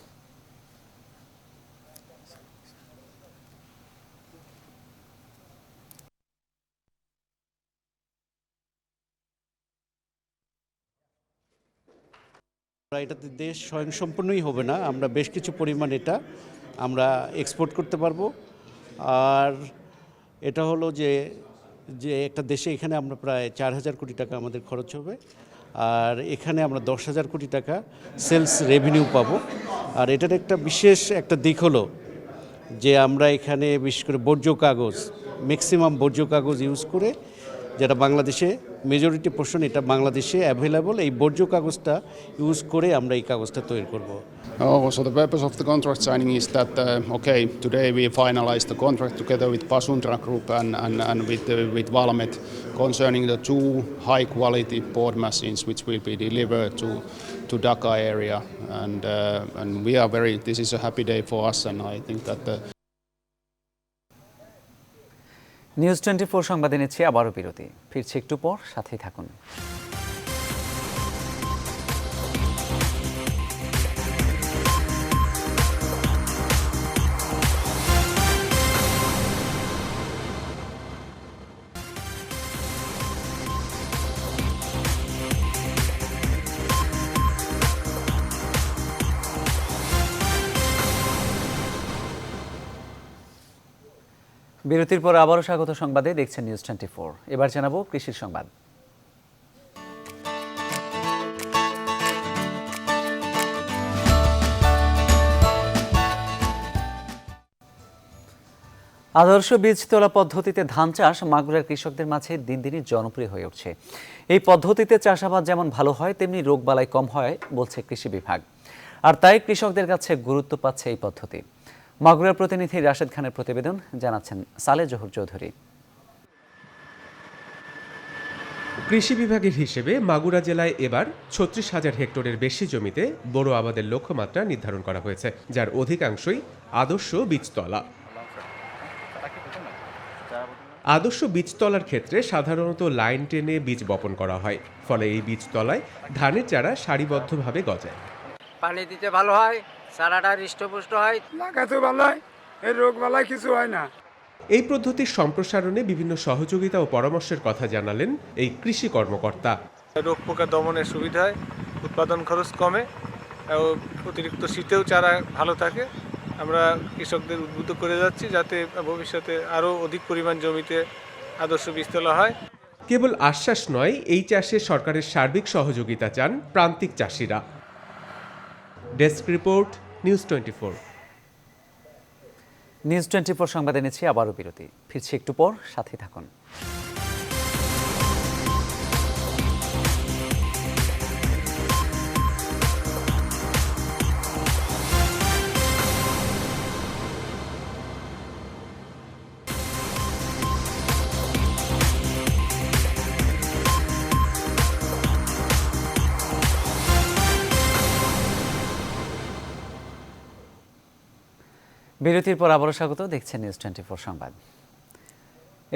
এটাতে দেশ স্বয়ংসম্পূর্ণই হবে না, আমরা বেশ কিছু পরিমাণ এটা আমরা এক্সপোর্ট করতে পারবো। আর এটা হলো যে একটা দেশে এখানে আমরা প্রায় ৪,০০০ কোটি টাকা আমাদের খরচ হবে, আর এখানে আমরা ১০,০০০ কোটি টাকা সেলস রেভিনিউ পাবো। আর এটার একটা বিশেষ একটা দিক হলো যে আমরা এখানে বিশেষ করে বর্জ্য কাগজ, ম্যাক্সিমাম বর্জ্য কাগজ ইউজ করে, যেটা বাংলাদেশে মেজরিটি পোর্শন এটা বাংলাদেশে অ্যাভেলেবল, এই বর্জ্য কাগজটা ইউজ করে আমরা এই কাগজটা তৈরি করব। So the purpose of the contract signing is that today we finalized the contract together with Basuntara Group and with Valmet concerning the 2 high quality board machines which will be delivered to Dhaka area, and we are this is a happy day for us, and I think that news 24 সংবাদে নিচ্ছে আবারও বিরতি, ফিরছে একটু পর, সাথেই থাকুন। বিরতির পর আবারও স্বাগত সংবাদে, দেখছেন নিউজ 24। এবার জানাবো কৃষির সংবাদ। আদর্শ বীজ তোলা পদ্ধতিতে ধান চাষ মাগুরার কৃষকদের মাঝে দিন দিনই জনপ্রিয় হয়ে উঠছে। এই পদ্ধতিতে চাষাবাদ যেমন ভালো হয়, তেমনি রোগবালাই কম হয় বলছে কৃষি বিভাগ। আর তাই কৃষকদের কাছে গুরুত্ব পাচ্ছে এই পদ্ধতি। মাগুরার প্রতিনিধি রাশেদ খানের প্রতিবেদন, জানাচ্ছেন সালে জহুর চৌধুরী। কৃষি বিভাগের হিসেবে মাগুরা জেলায় এবার ৩৬,০০০ হেক্টরের বেশি জমিতে বোরো আবাদের লক্ষ্যমাত্রা নির্ধারণ করা হয়েছে, যার অধিকাংশই আদর্শ বীজতলা। আদর্শ বীজতলার ক্ষেত্রে সাধারণত লাইন টেনে বীজ বপন করা হয়, ফলে এই বীজতলায় ধানের চারা সারিবদ্ধভাবে গজায়। পানি দিতে ভালো হয়, চারাটা হৃষ্টপুষ্ট হয়, লাগাতে ভালো হয়, এই রোগবালাই কিছু হয় না। এই পদ্ধতির সম্প্রসারণে বিভিন্ন সহযোগিতা ও পরামর্শের কথা জানালেন এই কৃষি কর্মকর্তা। রোগ পোকা দমনের সুবিধা হয়, উৎপাদন খরচ কমে, অতিরিক্ত শীতেও চারা ভালো থাকে। আমরা কৃষকদের উদ্বুদ্ধ করে যাচ্ছি যাতে ভবিষ্যতে আরও অধিক পরিমাণ জমিতে আদর্শ বীজতলা হয়। কেবল আশ্বাস নয়, এই চাষে সরকারের সার্বিক সহযোগিতা চান প্রান্তিক চাষিরা। Desk report, news 24। নিউজ 24 সংবাদে নিচ্ছি আবারও বিরতি, ফিরছি একটু পর, সাথেই থাকুন। বিরতির পর আবারও স্বাগত, দেখছেন নিউজ 24 সংবাদ।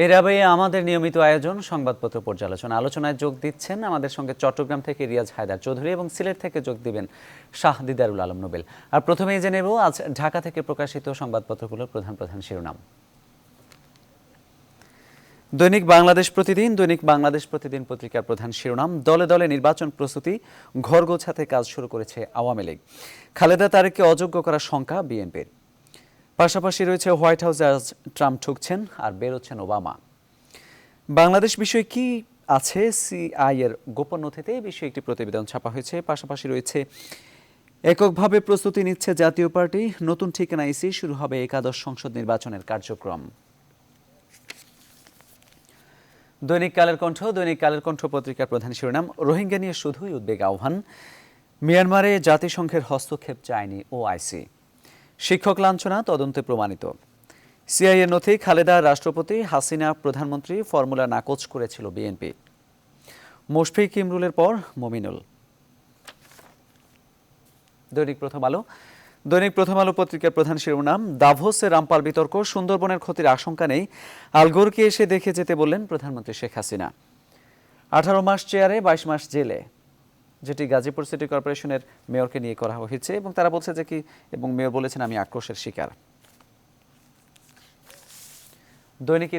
এর আগে আমাদের নিয়মিত আয়োজন সংবাদপত্র পর্যালোচনা, আলোচনায় যোগ দিচ্ছেন আমাদের সঙ্গে চট্টগ্রাম থেকে রিয়াজ হায়দার চৌধুরী এবং সিলেট থেকে যোগ দিবেন শাহ দিদারুল আলম নোবেল। আর প্রথমেই জেনে নেব আজ ঢাকা থেকে প্রকাশিত সংবাদপত্রগুলোর প্রধান প্রধান শিরোনাম। দৈনিক বাংলাদেশ প্রতিদিন পত্রিকার প্রধান শিরোনাম, দলে দলে নির্বাচন প্রস্তুতি, ঘর গোছাতে কাজ শুরু করেছে আওয়ামী লীগ। খালেদা তারেককে অযোগ্য করার শঙ্কা বিএনপির। পাশাপাশি রয়েছে হোয়াইট হাউসে আজ ট্রাম্প ঠুকছেন আর বেরোচ্ছেন ওবামা। বাংলাদেশ বিষয়ে কি আছে সিআই এর গোপন নথিতে, এই বিষয়ে একটি প্রতিবেদন ছাপা হয়েছে। পাশাপাশি রয়েছে এককভাবে প্রস্তুতি নিচ্ছে জাতীয় পার্টি, নতুন ঠিকানা ইসি, শুরু হবে একাদশ সংসদ নির্বাচনের কার্যক্রম। দৈনিক কালের কণ্ঠ পত্রিকার প্রধান শিরোনাম, রোহিঙ্গা নিয়ে শুধুই উদ্বেগ আহ্বান, মিয়ানমারে জাতিসংঘের হস্তক্ষেপ চায়নি ওআইসি। শিক্ষক লাঞ্ছনা তদন্তে প্রমাণিত। সিআইএ নথি খালেদা রাষ্ট্রপতি, হাসিনা প্রধানমন্ত্রী ফর্মুলা নাকচ করেছিল বিএনপি। মুশফিক ইমরুলের পর মমিনুল। দৈনিক প্রথম আলো পত্রিকার প্রধান শিরোনাম, দাভোসে রামপাল বিতর্ক, সুন্দরবনের ক্ষতির আশঙ্কা নেই, আলগোরকে এসে দেখে যেতে বললেন প্রধানমন্ত্রী শেখ হাসিনা। 18 মাস চেয়ারে 22 মাস জেলে, যেটি গাজীপুর সিটি কর্পোরেশনের মেয়রকে নিয়ে করা হয়েছে এবং তারা বলছে যে এবং মেয়র বলেছেন আমি আক্রোশের শিকার। দৈনিক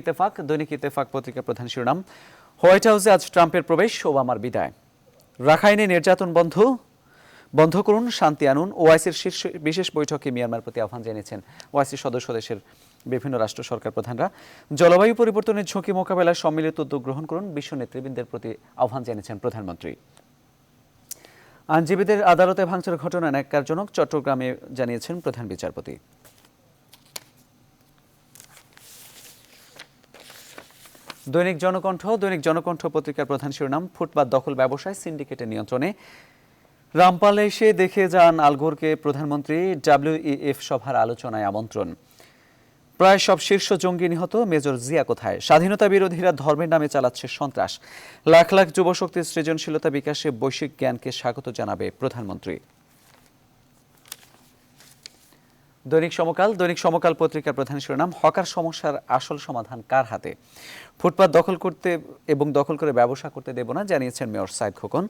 ইত্তেফাক পত্রিকার প্রধান শিরোনাম, হোয়াইট হাউসে আজ ট্রাম্পের প্রবেশ, ওবামার বিদায়। রাখাইনে নির্যাতন বন্ধ করুন, শান্তি আনুন। ওআইসির শীর্ষ বিশেষ বৈঠকে মিয়ানমার প্রতি আহ্বান জানিয়েছেন ওআইসি সদস্য দেশের বিভিন্ন রাষ্ট্র সরকার প্রধানরা। জলবায়ু পরিবর্তনের ঝুঁকি মোকাবেলায় সম্মিলিত উদ্যোগ গ্রহণ করুন, বিশ্ব নেতৃবৃন্দের প্রতি আহ্বান জানিয়েছেন প্রধানমন্ত্রী। আইনজীবীদের আদালতে ভাঙচুর ঘটনা ন্যাক্কারজনক, চট্টগ্রামে জানিয়েছেন প্রধান বিচারপতি। দৈনিক জনকণ্ঠ পত্রিকার প্রধান শিরোনাম, ফুটপাত দখল ব্যবসায় সিন্ডিকেটের নিয়ন্ত্রণে। রামপালে এসে দেখে যান আলগোরকে প্রধানমন্ত্রী, WEF সভার আলোচনায় আমন্ত্রণ। প্রায় সব শীর্ষ জঙ্গি নিহত, মেজর জিয়া কোথায়? স্বাধীনতা বিরোধীরা ধর্মের নামে চালাচ্ছে সন্ত্রাস। লাখ লাখ যুবশক্তির সৃজনশীলতা বিকাশে বৈশ্বিক জ্ঞানকে স্বাগত জানাবে প্রধানমন্ত্রী। দৈনিক সমকাল পত্রিকার প্রধান শিরোনাম, হকার সমস্যার আসল সমাধান কার হাতে? ফুটপাত দখল করে ব্যবসা করতে দেব না, জানিয়েছেন মেয়র সাইদ খোকন।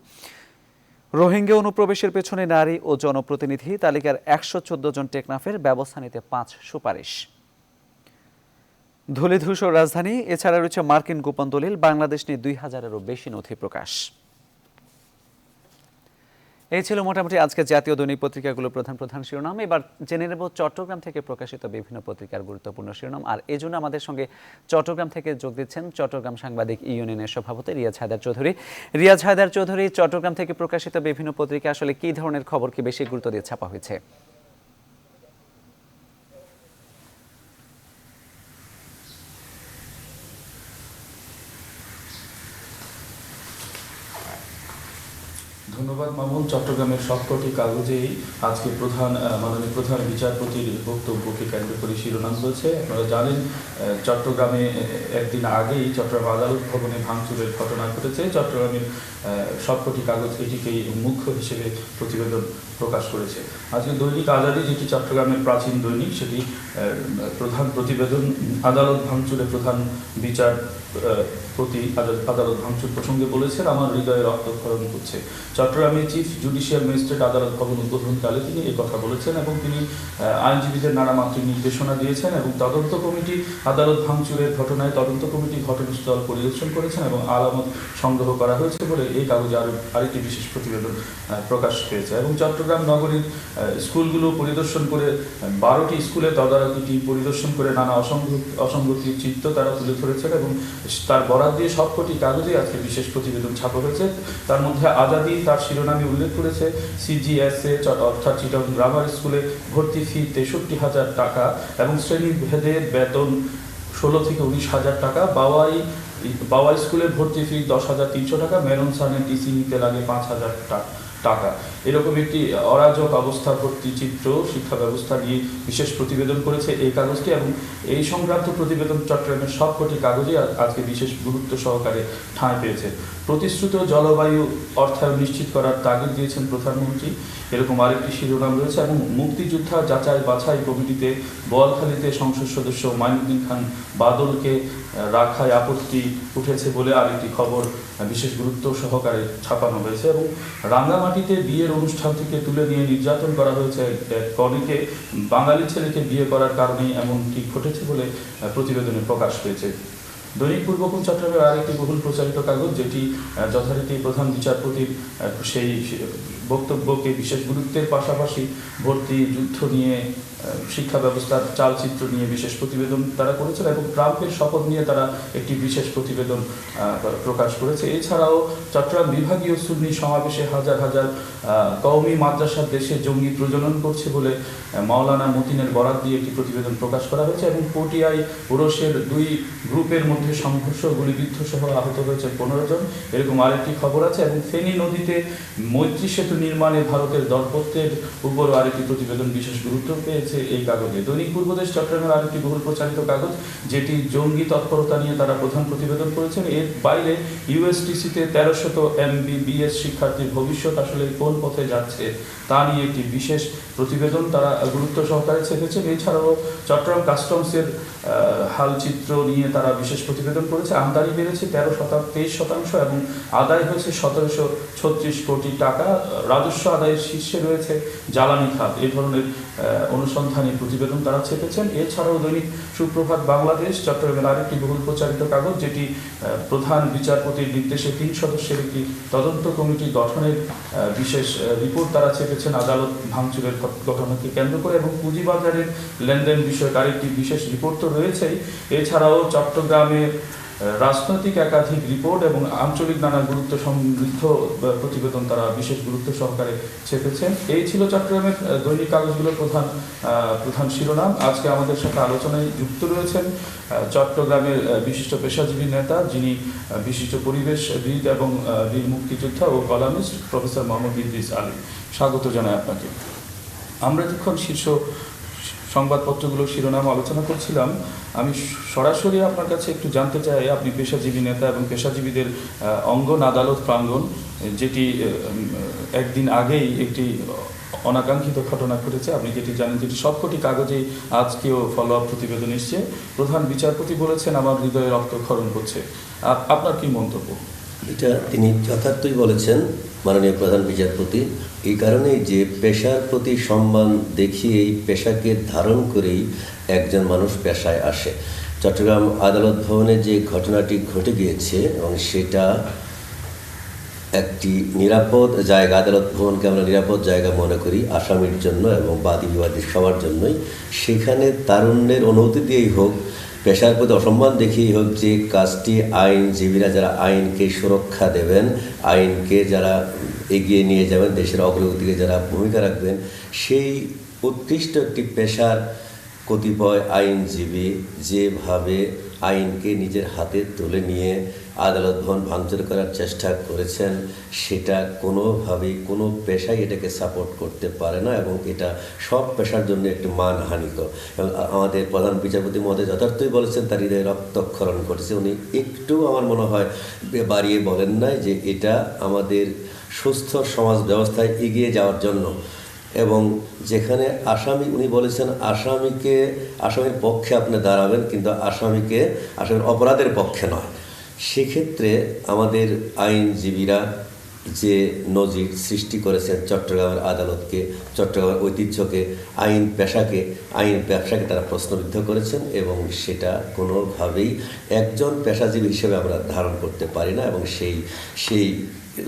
রোহিঙ্গা অনুপ্রবেশের পেছনে নারী ও জনপ্রতিনিধি, তালিকার 114 জন টেকনাফের, ব্যবস্থা নিতে 5 সুপারিশ। ধূলিধূসর রাজধানী, এছাড়া রয়েছে মার্কিন গোপন দলিল, বাংলাদেশ নিয়ে 2000-এরও বেশি নথি প্রকাশ। এই ছিল মোটামুটি আজকে জাতীয় দৈনিক পত্রিকাগুলোর প্রধান শিরোনাম। এবার জেনে নেব চট্টগ্রাম থেকে প্রকাশিত বিভিন্ন পত্রিকার গুরুত্বপূর্ণ শিরোনাম। আর এই জন্য আমাদের সঙ্গে চট্টগ্রাম থেকে যোগ দিচ্ছেন চট্টগ্রাম সাংবাদিক ইউনিয়নের সভাপতি রিয়াজ হায়দার চৌধুরী। চট্টগ্রাম থেকে প্রকাশিত বিভিন্ন পত্রিকা আসলে কি ধরনের খবরকে বেশি গুরুত্ব দিয়ে ছাপা হয়েছে? ধন্যবাদ মামুন। চট্টগ্রামের সবকটি কাগজেই আজকে মাননীয় প্রধান বিচারপতির বক্তব্যকে কেন্দ্র করে শিরোনাম রয়েছে। আপনারা জানেন চট্টগ্রামে একদিন আগেই চট্টগ্রাম আদালত ভবনে ভাঙচুরের ঘটনা ঘটেছে। চট্টগ্রামের সবকটি কাগজ এটিকেই মুখ্য হিসেবে প্রতিবেদন প্রকাশ করেছে। আজকে দৈনিক আজাদী, যেটি চট্টগ্রামের প্রাচীন দৈনিক, সেটি প্রধান প্রতিবেদন আদালত ভাঙচুরে প্রধান বিচারপতি আদালত ভাঙচুর প্রসঙ্গে বলেছেন, আমার হৃদয়ে রক্তক্ষরণ করছে। চট্টগ্রামে চিফ জুডিশিয়াল ম্যাজিস্ট্রেট আদালত ভবন উদ্বোধনকালে তিনি এই কথা বলেছেন এবং তিনি আইনজীবীদের নানামাত্রিক নির্দেশনা দিয়েছেন এবং তদন্ত কমিটি আদালত ভাঙচুরের ঘটনায় তদন্ত কমিটি ঘটনাস্থল পরিদর্শন করেছেন এবং আলামত সংগ্রহ করা হয়েছে বলে এই কাগজে আরেকটি বিশেষ প্রতিবেদন প্রকাশ পেয়েছে। এবং চট্টগ্রাম নগরীর স্কুলগুলো পরিদর্শন করে 12টি স্কুলে তদারকি টিম পরিদর্শন করে নানা অসঙ্গতির চিত্র তারা তুলে ধরেছেন এবং তার বরাত দিয়ে সবকটি কাগজে আজকে বিশেষ প্রতিবেদন ছাপা হয়েছে। তার মধ্যে আজাদী তার শিরোনামে উল্লেখ করেছে, CGSA অর্থাৎ চিটাগং গ্রামার স্কুলে ভর্তি ফি 63,000 টাকা এবং শ্রেণীভেদে বেতন 16 থেকে 19,000 টাকা। বাওয়াই স্কুলে ভর্তি ফি 10,300 টাকা। মেরন সানের টিসি নিতে লাগে 5,000 টাকা। এরকম একটি অরাজক অবস্থা ভর্তি চিত্র শিক্ষা ব্যবস্থা নিয়ে বিশেষ প্রতিবেদন করেছে এই কাগজটি এবং এই সংক্রান্ত প্রতিবেদন চট্টগ্রামের সবকটি কাগজে আজকে বিশেষ গুরুত্ব সহকারে ঠাঁই পেয়েছে। প্রতিশ্রুত জলবায়ু অর্থায়ন নিশ্চিত করার তাগিদ দিয়েছেন প্রধানমন্ত্রী, এরকম আরেকটি শিরোনাম রয়েছে। এবং মুক্তিযোদ্ধা যাচাই বাছাই কমিটিতে বোয়ালখালীতে সংসদ সদস্য মাইনুদ্দিন খান বাদলকে রাখায় আপত্তি উঠেছে বলে আরেকটি খবর বিশেষ গুরুত্ব সহকারে ছাপানো হয়েছে। এবং রাঙ্গামাটিতে বিয়ের অনুষ্ঠান থেকে তুলে নিয়ে নির্যাতন করা হয়েছে কনেকে, বাঙালি ছেলেকে বিয়ে করার কারণেই এমনটি ঘটেছে বলে প্রতিবেদনে প্রকাশ পেয়েছে। দৈনিক পূর্বকোণ চট্টগ্রামের আরেকটি বহুল প্রচারিত কাগজ, যেটি যথারীতি প্রধান বিচারপতির সেই বক্তব্যকে বিশেষ গুরুত্বের পাশাপাশি ভর্তি যুদ্ধ নিয়ে শিক্ষা ব্যবস্থার চালচিত্র নিয়ে বিশেষ প্রতিবেদন তারা করেছেন এবং ট্রাম্পের শপথ নিয়ে তারা একটি বিশেষ প্রতিবেদন প্রকাশ করেছে। এছাড়াও চট্টগ্রাম বিভাগীয় সুন্নি সমাবেশে হাজার হাজার কওমি মাদ্রাসার দেশে জঙ্গি প্রজনন করছে বলে মাওলানা মতিনের বরাত দিয়ে একটি প্রতিবেদন প্রকাশ করা হয়েছে এবং পটিয়ায় ওরসের 2 গ্রুপের মধ্যে সংঘর্ষ, গুলিবিদ্ধ সহ আহত হয়েছে 15 জন, এরকম আরেকটি খবর আছে। এবং ফেনী নদীতে মৈত্রী সেতু নির্মাণে ভারতের দরপত্রের উপর আরেকটি প্রতিবেদন বিশেষ গুরুত্ব পেয়েছে। ছেপেছে এই কাগজে। দৈনিক পূর্বদেশ চট্টগ্রামের আরেকটি বহুল প্রচারিত কাগজ, যেটি জঙ্গি তৎপরতা নিয়ে তারা প্রধান প্রতিবেদন করেছেন। এর বাইরে ইউএসটিসিতে 1300 MBBS শিক্ষার্থীর ভবিষ্যৎ আসলে কোন পথে যাচ্ছে তা নিয়ে একটি বিশেষ প্রতিবেদন তারা গুরুত্ব সহকারে ছেপেছেন। এছাড়াও চট্টগ্রাম কাস্টমসের হালচিত্র নিয়ে তারা বিশেষ প্রতিবেদন করেছে। আমদানি বেড়েছে 23% এবং আদায় হয়েছে 1736 কোটি টাকা। রাজস্ব আদায়ের শীর্ষে রয়েছে জ্বালানি খাত। এই ধরনের অনুসন্ধানী প্রতিবেদন তারা ছেপেছেন। এছাড়াও দৈনিক সুপ্রভাত বাংলাদেশ চট্টগ্রামের আরেকটি বহুল প্রচারিত কাগজ, যেটি প্রধান বিচারপতির নির্দেশে 3 সদস্যের একটি তদন্ত কমিটি গঠনের বিশেষ রিপোর্ট তারা ছেপেছেন আদালত ভাঙচুরের ঘটনাকে কেন্দ্র করে, এবং পুঁজিবাজারের লেনদেন বিষয়ক আরেকটি বিশেষ রিপোর্ট তো রয়েছেই। এছাড়াও চট্টগ্রামের রাজনৈতিক একাধিক রিপোর্ট এবং আঞ্চলিক নানা গুরুত্ব সমৃদ্ধ প্রতিবেদন তারা বিশেষ গুরুত্ব সহকারে ছেপেছেন। এই ছিল চট্টগ্রামের দৈনিক কাগজগুলোর প্রধান শিরোনাম। আজকে আমাদের সাথে আলোচনায় যুক্ত রয়েছেন চট্টগ্রামের বিশিষ্ট পেশাজীবী নেতা, যিনি বিশিষ্ট পরিবেশবিদ এবং বীর মুক্তিযোদ্ধা ও কলামিস্ট প্রফেসর মোহাম্মদ ইদ্রিস আলী। স্বাগত জানাই আপনাকে। আমরা যখন শীর্ষ সংবাদপত্রগুলোর শিরোনাম আলোচনা করছিলাম, আমি সরাসরি আপনার কাছে একটু জানতে চাই, আপনি পেশাজীবী নেতা এবং পেশাজীবীদের অঙ্গন আদালত প্রাঙ্গণ, যেটি একদিন আগেই একটি অনাকাঙ্ক্ষিত ঘটনা ঘটেছে, আপনি যেটি জানেন, যেটি সবকটি কাগজেই আজকেও ফলো আপ প্রতিবেদন এসছে। প্রধান বিচারপতি বলেছেন আমার হৃদয়ে রক্তক্ষরণ হচ্ছে। আপনার কি মন্তব্য? এটা তিনি যথার্থই বলেছেন মাননীয় প্রধান বিচারপতি, এই কারণেই যে পেশার প্রতি সম্মান দেখিয়ে এই পেশাকে ধারণ করেই একজন মানুষ পেশায় আসে। চট্টগ্রাম আদালত ভবনে যে ঘটনাটি ঘটে গিয়েছে এবং সেটা একটি নিরাপদ জায়গা, আদালত ভবনকে আমরা নিরাপদ জায়গা মনে করি আসামির জন্য এবং বাদী বিবাদী সবার জন্যই। সেখানে তারুণ্যের অনুমতি দিয়েই হোক, পেশার প্রতি অসম্মান দেখিয়েই হোক, যে কাজটি আইনজীবীরা যারা আইনকে সুরক্ষা দেবেন, আইনকে যারা এগিয়ে নিয়ে যাবেন, দেশের অগ্রগতিকে যারা ভূমিকা রাখবেন, সেই উৎকৃষ্ট একটি পেশার কতিপয় আইনজীবী যেভাবে আইনকে নিজের হাতে তুলে নিয়ে আদালত ভবন ভাঙচুর করার চেষ্টা করেছেন, সেটা কোনোভাবেই কোনো পেশাই এটাকে সাপোর্ট করতে পারে না এবং এটা সব পেশার জন্য একটি মানহানিকর। এবং আমাদের প্রধান বিচারপতি মহোদয় যথার্থই বলেছেন তার হৃদয়ে রক্তক্ষরণ ঘটেছে। উনি একটু আমার মনে হয় বাড়িয়ে বলেন নাই যে এটা আমাদের সুস্থ সমাজ ব্যবস্থায় এগিয়ে যাওয়ার জন্য, এবং যেখানে আসামি, উনি বলেছেন আসামির পক্ষে আপনি দাঁড়াবেন, কিন্তু আসামির অপরাধের পক্ষে নয়। সেক্ষেত্রে আমাদের আইনজীবীরা যে নজির সৃষ্টি করেছেন চট্টগ্রামের আদালতকে, চট্টগ্রামের ঐতিহ্যকে, আইন পেশাকে তারা প্রশ্নবিদ্ধ করেছেন এবং সেটা কোনোভাবেই একজন পেশাজীবী হিসেবে আমরা ধারণ করতে পারি না। এবং সেই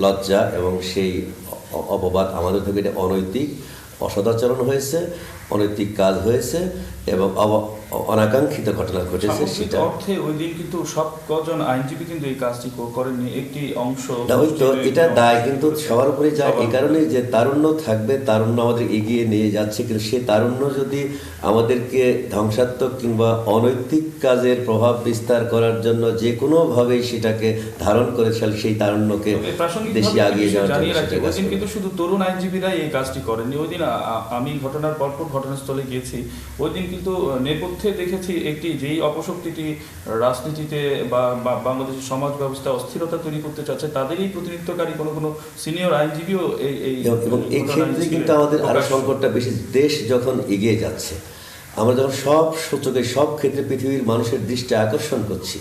লজ্জা এবং সেই অপবাদ আমাদের থেকে, এটা অনৈতিক অসদাচরণ হয়েছে, অনৈতিক কাজ হয়েছে এবং অনাকাঙ্ক্ষিত ঘটনা ঘটেছে। সেটা অর্থে ওই দিন কিন্তু সব কজন আইনজীবী কিন্তু এই কাজটি করেননি, একটি অংশ। এটা দায় কিন্তু সবার উপরে যায়, এই কারণে যে তারুণ্য থাকবে, তারুণ্য আমাদের এগিয়ে নিয়ে যাচ্ছে, কিন্তু সেই তারুণ্য যদি আমাদেরকে ধ্বংসাত্মক কিংবা অনৈতিক কাজের প্রভাব বিস্তার করার জন্য যে কোনোভাবেই সেটাকে ধারণ করে সেই তারুণ্যকে দেশে আগিয়ে যাওয়ার জন্য। কিন্তু শুধু তরুণ আইনজীবীরাই এই কাজটি করেননি। ওই দিন আমি ঘটনার পরপর ঘটনাস্থলে গিয়েছি, ওই দিন কিন্তু নেপথ্যে দেখেছি একটি যেই অপশক্তিটি রাজনীতিতে বা বাংলাদেশের সমাজ ব্যবস্থা অস্থিরতা তৈরি করতে চাচ্ছে, তাদেরই প্রতিনিধিত্বকারী কোনো সিনিয়র আইনজীবীও এবং এই ক্ষেত্রে কিন্তু আমাদের আরো সংকটটা বেশি। দেশ যখন এগিয়ে যাচ্ছে, আমরা যখন সব সূচকে সব ক্ষেত্রে পৃথিবীর মানুষের দৃষ্টি আকর্ষণ করছি,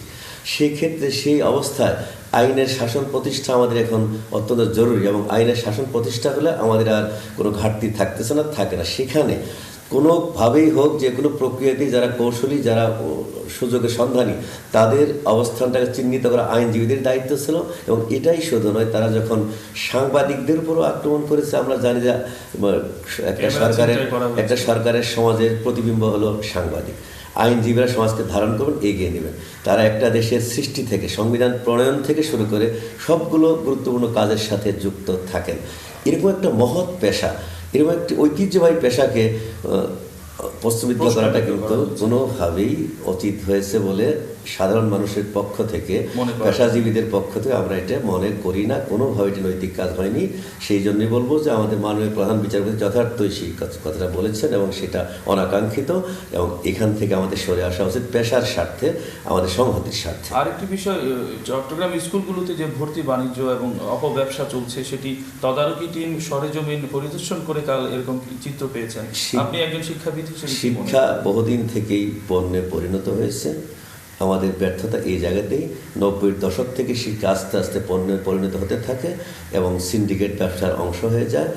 সেই ক্ষেত্রে সেই অবস্থায় আইনের শাসন প্রতিষ্ঠা আমাদের এখন অত্যন্ত জরুরি এবং আইনের শাসন প্রতিষ্ঠা হলে আমাদের আর কোনো ঘাটতি থাকতেছে না, থাকে না। সেখানে কোনোভাবেই হোক, যে কোনো প্রক্রিয়াতেই যারা কৌশলী, যারা সুযোগের সন্ধানী, তাদের অবস্থানটাকে চিহ্নিত করা আইনজীবীদের দায়িত্ব ছিল। এবং এটাই শুধু নয়, তারা যখন সাংবাদিকদের উপরও আক্রমণ করেছে, আমরা জানি যে একটা সরকারের সমাজের প্রতিবিম্ব হলো সাংবাদিক। আইনজীবীরা সমাজকে ধারণ করবেন, এগিয়ে নেবেন। তারা একটা দেশের সৃষ্টি থেকে, সংবিধান প্রণয়ন থেকে শুরু করে সবগুলো গুরুত্বপূর্ণ কাজের সাথে যুক্ত থাকেন। এরকম একটা মহৎ পেশা, এরকম একটি ঐতিহ্যবাহী পেশাকে প্রশ্নবিদ্ধ করাটা কিন্তু কোনোভাবেই উচিত হয়েছে বলে সাধারণ মানুষের পক্ষ থেকে, পেশাজীবীদের পক্ষ থেকে আমরা এটা মনে করি না, কোনোভাবে এটা নৈতিক কাজ হয়নি। সেই জন্যই বলবো যে আমাদের মাননীয় প্রধান বিচারপতি যথার্থই সেই কথাটা বলেছেন এবং সেটা অনাকাঙ্ক্ষিত, এবং এখান থেকে আমাদের সরে আসা উচিত পেশার স্বার্থে, আমাদের সংহতির স্বার্থে। আরেকটি বিষয়, চট্টগ্রাম স্কুলগুলোতে যে ভর্তি বাণিজ্য এবং অপব্যবসা চলছে, সেটি তদারকি টিম সরেজমিন পরিদর্শন করে কাল এরকম চিত্র পেয়েছেন। আপনি একজন শিক্ষাবিদ হিসেবে শিক্ষা বহুদিন থেকেই পণ্যে পরিণত হয়েছে। আমাদের ব্যর্থতা এই জায়গাতেই 90-এর দশক থেকে শিক্ষা আস্তে আস্তে পণ্যে পরিণত হতে থাকে এবং সিন্ডিকেট ব্যবসার অংশ হয়ে যায়।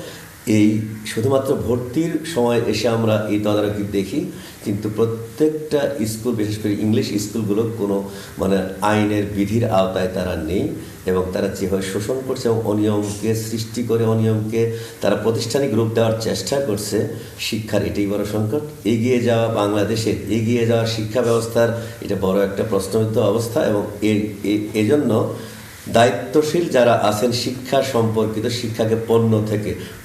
এই শুধুমাত্র ভর্তির সময় এসে আমরা এই তদারকি দেখি, কিন্তু প্রত্যেকটা স্কুল, বিশেষ করে ইংলিশ স্কুলগুলো কোনো আইনের বিধির আওতায় তারা নেই এবং তারা যেভাবে শোষণ করছে এবং অনিয়মকে সৃষ্টি করে অনিয়মকে তারা প্রাতিষ্ঠানিক রূপ দেওয়ার চেষ্টা করছে। শিক্ষার এটাই বড় সংকট। এগিয়ে যাওয়া বাংলাদেশের এগিয়ে যাওয়া শিক্ষা ব্যবস্থার এটা বড় একটা প্রশ্নবিদ্ধ অবস্থা এবং এজন্য দায়িত্বশীল যারা আছেন শিক্ষা সম্পর্কিত, শিক্ষাকে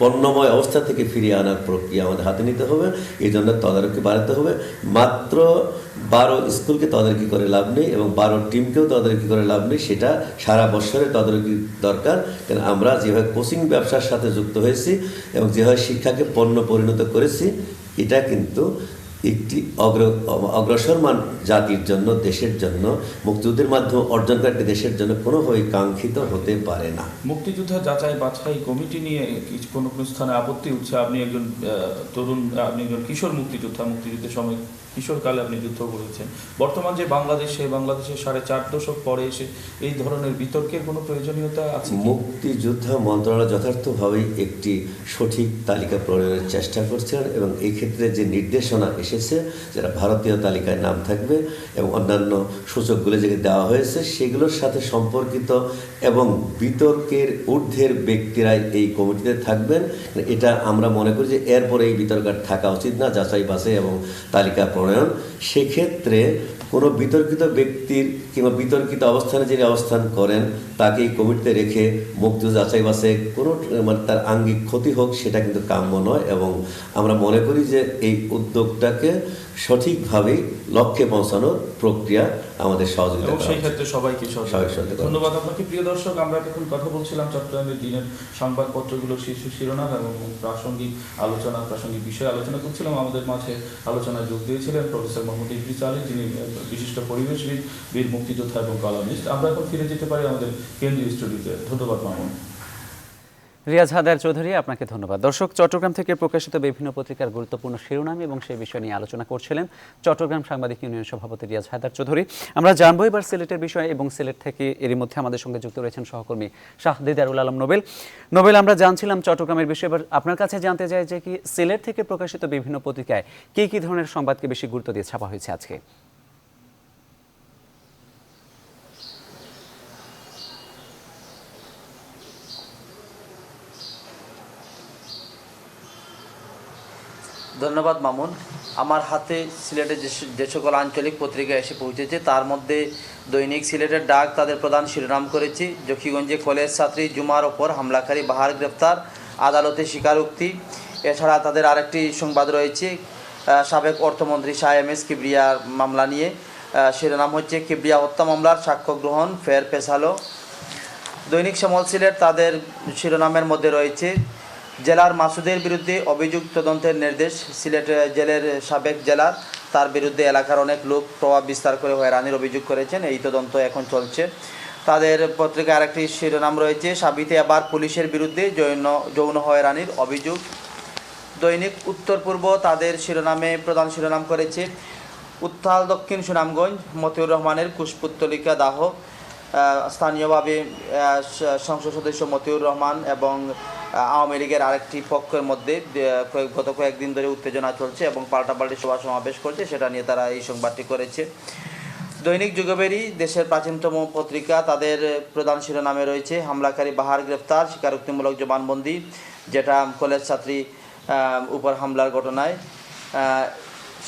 পণ্যময় অবস্থা থেকে ফিরিয়ে আনার প্রক্রিয়া আমাদের হাতে নিতে হবে। এই জন্য তদারকি বাড়াতে হবে। মাত্র 12 স্কুলকে তদারকি করে লাভ নেই এবং 12 টিমকেও তদারকি করে লাভ নেই, সেটা সারা বছরের তদারকি দরকার। কারণ আমরা যেভাবে কোচিং ব্যবসার সাথে যুক্ত হয়েছি এবং যেভাবে শিক্ষাকে পণ্য পরিণত করেছি, এটা কিন্তু একটি অগ্রসরমান জাতির জন্য, দেশের জন্য, মুক্তিযুদ্ধের মাধ্যমে অর্জনকারী দেশের জন্য কোনোভাবেই কাঙ্ক্ষিত হতে পারে না। মুক্তিযোদ্ধা যাচাই বাছাই কমিটি নিয়ে কোনো স্থানে আপত্তি উঠছে। আপনি একজন তরুণ, আপনি একজন কিশোর মুক্তিযোদ্ধা, মুক্তিযুদ্ধের সময় কিশোরকালে আপনি যুদ্ধ করেছেন। বর্তমান যে বাংলাদেশে 4.5 দশক পরে এসে এই ধরনের বিতর্কের কোনো প্রয়োজনীয়তা আছে? মুক্তিযোদ্ধা মন্ত্রণালয় যথার্থভাবেই একটি সঠিক তালিকা প্রণয়নের চেষ্টা করছেন এবং এই ক্ষেত্রে যে নির্দেশনা এসেছে, যারা ভারতীয় তালিকায় নাম থাকবে এবং অন্যান্য সূচকগুলো যেগুলো দেওয়া হয়েছে সেগুলোর সাথে সম্পর্কিত এবং বিতর্কের ঊর্ধ্বের ব্যক্তিরাই এই কমিটিতে থাকবেন। এটা আমরা মনে করি যে এরপরে এই বিতর্ক থাকা উচিত না, যাচাই বাছাই এবং তালিকা প্রণয়ন। সেক্ষেত্রে কোনো বিতর্কিত ব্যক্তির কিংবা বিতর্কিত অবস্থানে যিনি অবস্থান করেন তাকে এই কমিটিতে রেখে মুক্তিযুদ্ধ যাচাই বাছাই কোনো তার আঙ্গিক ক্ষতি হোক, সেটা কিন্তু কাম্য নয় এবং আমরা মনে করি যে এই উদ্যোগটাকে সঠিকভাবে লক্ষ্যে পৌঁছানোর প্রক্রিয়া আমাদের সহযোগিতা এবং সেই ক্ষেত্রে সবাইকে ধন্যবাদ। আপনাকে প্রিয় দর্শক, আমরা এখন কথা বলছিলাম চট্টগ্রামের দিনের সংবাদপত্রগুলোর শীর্ষ শিরোনাম এবং প্রাসঙ্গিক বিষয়ে আলোচনা করছিলাম। আমাদের মাঝে আলোচনায় যোগ দিয়েছিলেন প্রফেসর মোহাম্মদ ইদ্রিস আলী, যিনি বিশিষ্ট পরিবেশবিদ, বীর মুক্তিযোদ্ধা এবং কলামিস্ট। আমরা এখন ফিরে যেতে পারি আমাদের কেন্দ্রীয় স্টুডিওতে। ধন্যবাদ মামুন। রিয়াজ হায়দার চৌধুরী, আপনাকে ধন্যবাদ। দর্শক, চট্টগ্রাম থেকে প্রকাশিত বিভিন্ন পত্রিকার গুরুত্বপূর্ণ শিরোনাম এবং সেই বিষয় নিয়ে আলোচনা করছিলেন চট্টগ্রাম সাংবাদিক ইউনিয়নের সভাপতি রিয়াজ হায়দার চৌধুরী। আমরা জানবো এবার সিলেটের বিষয়ে এবং সিলেট থেকে এরই মধ্যে আমাদের সঙ্গে যুক্ত রয়েছেন সহকর্মী শাহ দিদারুল আলম নোবেল। আমরা জানছিলাম চট্টগ্রামের বিষয়ে, এবার আপনার কাছে জানতে চাই যে কি সিলেট থেকে প্রকাশিত বিভিন্ন পত্রিকায় কি ধরনের সংবাদকে বেশি গুরুত্ব দিয়ে ছাপা হয়েছে আজকে? ধন্যবাদ মামুন। আমার হাতে সিলেটের যে সকল আঞ্চলিক পত্রিকা এসে পৌঁছেছে তার মধ্যে দৈনিক সিলেটের ডাক তাদের প্রধান শিরোনাম করেছি, জকিগঞ্জে কলেজ ছাত্রী জুমার ওপর হামলাকারী বাহার গ্রেপ্তার, আদালতে স্বীকারোক্তি। এছাড়া তাদের আরেকটি সংবাদ রয়েছে সাবেক অর্থমন্ত্রী শাহ এম এস কিবরিয়ার মামলা নিয়ে। শিরোনাম হচ্ছে কিবরিয়া হত্যা মামলার সাক্ষ্য গ্রহণ ফের পেছালো। দৈনিক শ্যামল সিলেট তাদের শিরোনামের মধ্যে রয়েছে জেলার মাসুদের বিরুদ্ধে অভিযোগ তদন্তের নির্দেশ। সিলেট জেলের সাবেক জেলার, তার বিরুদ্ধে এলাকার অনেক লোক প্রভাব বিস্তার করে হয়রানির অভিযোগ করেছেন, এই তদন্ত এখন চলছে। তাদের পত্রিকায় আরেকটি শিরোনাম রয়েছে সাবিতে আবার পুলিশের বিরুদ্ধে যৌন হয়রানির অভিযোগ। দৈনিক উত্তর পূর্ব তাদের শিরোনামে প্রধান শিরোনাম করেছে উত্তাল দক্ষিণ সুনামগঞ্জ, মতিউর রহমানের কুশপুত্তলিকা দাহ। স্থানীয়ভাবে সংসদ সদস্য মতিউর রহমান এবং আওয়ামী লীগের আরেকটি পক্ষের মধ্যে গত কয়েকদিন ধরে উত্তেজনা চলছে এবং পাল্টাপাল্টি সভা সমাবেশ করছে, সেটা নিয়ে তারা এই সংবাদটি করেছে। দৈনিক যুগবেরী দেশের প্রাচীনতম পত্রিকা, তাদের প্রধান শিরোনামে রয়েছে হামলাকারী বাহার গ্রেপ্তার, স্বীকারোক্তিমূলক জবানবন্দি, যেটা কলেজ ছাত্রী উপর হামলার ঘটনায়।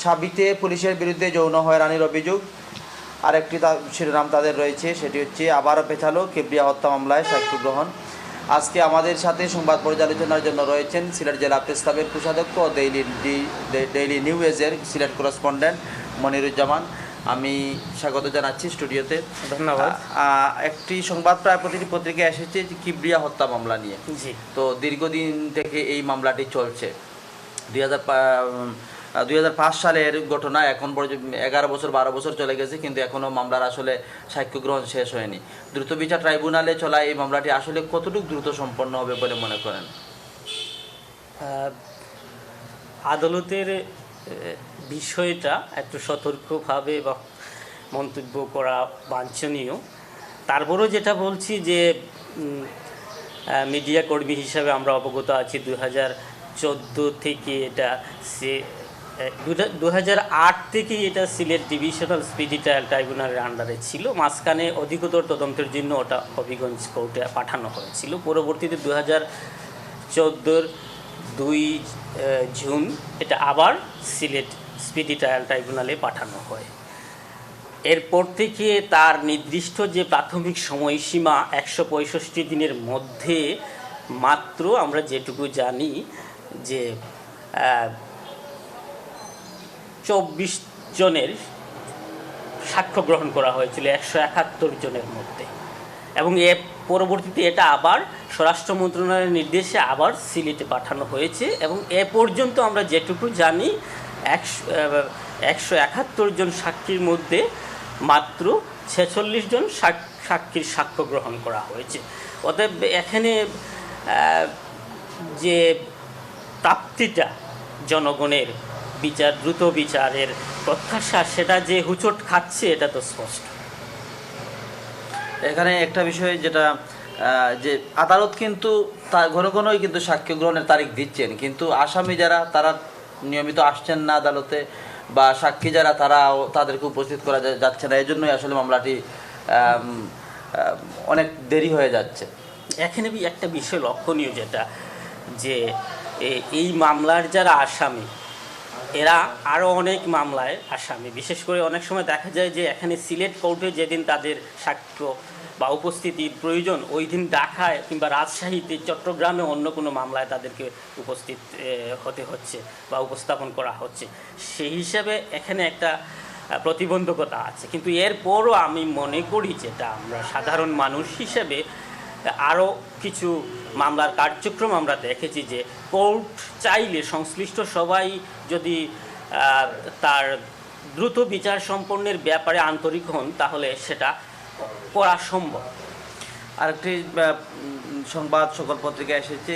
সাবিতে পুলিশের বিরুদ্ধে যৌন হয়রানির অভিযোগ। আরেকটি শিরোনাম তাদের রয়েছে, সেটি হচ্ছে আবারও পেছালো কিবরিয়া হত্যা মামলায় সাক্ষ্য গ্রহণ। আজকে আমাদের সাথে সংবাদ পর্যালোচনার জন্য রয়েছেন সিলেট জেলা প্রেস ক্লাবের কোষাধ্যক্ষ ও ডেইলি নিউজের সিলেট করেসপন্ডেন্ট মনিরুজ্জামান। আমি স্বাগত জানাচ্ছি স্টুডিওতে। ধন্যবাদ। একটি সংবাদ প্রায় প্রতিটি পত্রিকায় এসেছে যে কিবরিয়া হত্যা মামলা নিয়ে। জি। তো দীর্ঘদিন থেকে এই মামলাটি চলছে। 2005 সালের ঘটনা, এখন পর্যন্ত 11 বছর 12 বছর চলে গেছে, কিন্তু এখনও মামলার আসলে সাক্ষ্য গ্রহণ শেষ হয়নি। দ্রুত বিচার ট্রাইব্যুনালে চলা এই মামলাটি আসলে কতটুকু দ্রুত সম্পন্ন হবে বলে মনে করেন? আদালতের বিষয়টা একটু সতর্কভাবে বা মন্তব্য করা বাঞ্ছনীয়। তারপরেও যেটা বলছি যে মিডিয়া কর্মী হিসাবে আমরা অবগত আছি 2014 থেকে এটা 2008 থেকেই এটা সিলেট ডিভিশনাল স্পিডি ট্রায়াল ট্রাইব্যুনালের আন্ডারে ছিল। মাঝখানে অধিকতর তদন্তের জন্য ওটা হবিগঞ্জ কোর্টে পাঠানো হয়েছিল। পরবর্তীতে 2014 2 জুন এটা আবার সিলেট স্পিডি ট্রায়াল ট্রাইব্যুনালে পাঠানো হয়। এরপর থেকে তার নির্দিষ্ট যে প্রাথমিক সময়সীমা 165 দিনের মধ্যে মাত্র আমরা যেটুকু জানি যে 24 জনের সাক্ষ্য গ্রহণ করা হয়েছিল 171 জনের মধ্যে, এবং পরবর্তীতে এটা আবার স্বরাষ্ট্র মন্ত্রণালয়ের নির্দেশে আবার সিলেটে পাঠানো হয়েছে, এবং এ পর্যন্ত আমরা যেটুকু জানি 171 জন সাক্ষীর মধ্যে মাত্র 46 জন সাক্ষীর সাক্ষ্য গ্রহণ করা হয়েছে। অতএব এখানে যে প্রাপ্তিটা জনগণের দ্রুত বিচারের প্রত্যাশা, সেটা যে হুচট খাচ্ছে এটা তো স্পষ্ট। এখানে একটা বিষয় যেটা যে আদালত কিন্তু ঘন ঘনই কিন্তু সাক্ষ্য গ্রহণের তারিখ দিচ্ছেন, কিন্তু আসামি যারা তারা নিয়মিত আসছেন না আদালতে, বা সাক্ষী যারা তাদেরকে উপস্থিত করা যাচ্ছে না। এই জন্যই আসলে মামলাটি অনেক দেরি হয়ে যাচ্ছে। এখানে একটা বিষয় লক্ষণীয়, যেটা যে এই মামলার যারা আসামি এরা আরও অনেক মামলায় আসামি। বিশেষ করে অনেক সময় দেখা যায় যে এখানে সিলেট কোর্টে যেদিন তাদের সাক্ষ্য বা উপস্থিতির প্রয়োজন, ওই দিন ঢাকায় কিংবা রাজশাহীতে, চট্টগ্রামে অন্য কোনো মামলায় তাদেরকে উপস্থিত হতে হচ্ছে বা উপস্থাপন করা হচ্ছে। সেই হিসাবে এখানে একটা প্রতিবন্ধকতা আছে। কিন্তু এরপরও আমি মনে করি যেটা আমরা সাধারণ মানুষ হিসেবে আরও কিছু মামলার কার্যক্রম আমরা দেখেছি যে কোর্ট চাইলে সংশ্লিষ্ট সবাই যদি তার দ্রুত বিচার সম্পন্নের ব্যাপারে আন্তরিক হন, তাহলে সেটা করা সম্ভব। আরেকটি সংবাদ সকল পত্রিকায় এসেছে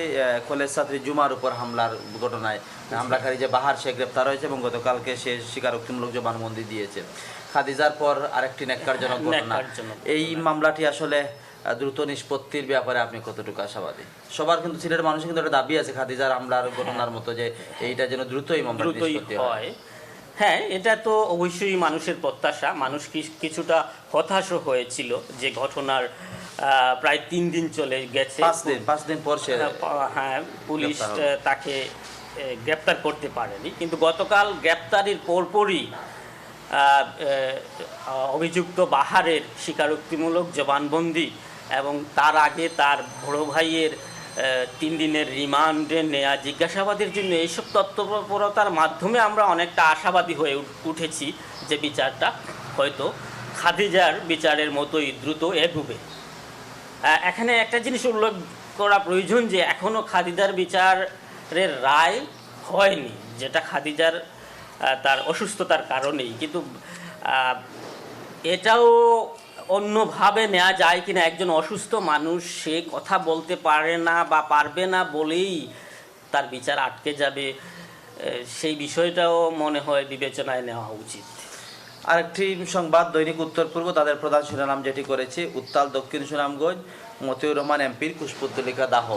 কলেজ ছাত্রী জুমার উপর হামলার ঘটনায় হামলাকারী যে বাহার, সে গ্রেপ্তার হয়েছে এবং গতকালকে সে স্বীকারোক্তিমূলক জবানবন্দি দিয়েছে। খাদিজার পর আরেকটি ন্যাক্কারজনক ঘটনা। এই মামলাটি আসলে দ্রুত নিষ্পত্তির ব্যাপারে আপনি কতটুকু আশাবাদী? সবার কিন্তু সিলেটের মানুষের কিন্তু একটা দাবি আছে খাদিজার হামলার ঘটনার মতো, যে এইটা যেন দ্রুতই মামলা নিষ্পত্তি হয়। হ্যাঁ, এটা তো অবশ্যই মানুষের প্রত্যাশা। মানুষ কিছুটা হতাশও হয়েছিল যে ঘটনার প্রায় 3 দিন চলে গেছে, 5 দিন পর হ্যাঁ পুলিশ তাকে গ্রেপ্তার করতে পারেনি। কিন্তু গতকাল গ্রেপ্তারের পরপরই অভিযুক্ত বাহারের স্বীকারোক্তিমূলক জবানবন্দি এবং তার আগে তার বড় ভাইয়ের 3 দিনের রিমান্ডে নেওয়া জিজ্ঞাসাবাদের জন্য এইসব তৎপরতার মাধ্যমে আমরা অনেকটা আশাবাদী হয়ে উঠেছি যে বিচারটা হয়তো খাদিজার বিচারের মতোই দ্রুত এগোবে। এখানে একটা জিনিস উল্লেখ করা প্রয়োজন যে এখনও খাদিজার বিচারের রায় হয়নি, যেটা খাদিজার তার অসুস্থতার কারণেই। কিন্তু এটাও অন্যভাবে নেওয়া যায় কিনা, একজন অসুস্থ মানুষ সে কথা বলতে পারে না বা পারবে না বলেই তার বিচার আটকে যাবে, সেই বিষয়টাও মনে হয় বিবেচনায় নেওয়া উচিত। আরেকটি সংবাদ দৈনিক উত্তর পূর্ব তাদের প্রধান শিরোনাম যেটি করেছে, উত্তাল দক্ষিণ সুনামগঞ্জ, মতিউর রহমান এমপির কুশপুত্তলিকা দাহ।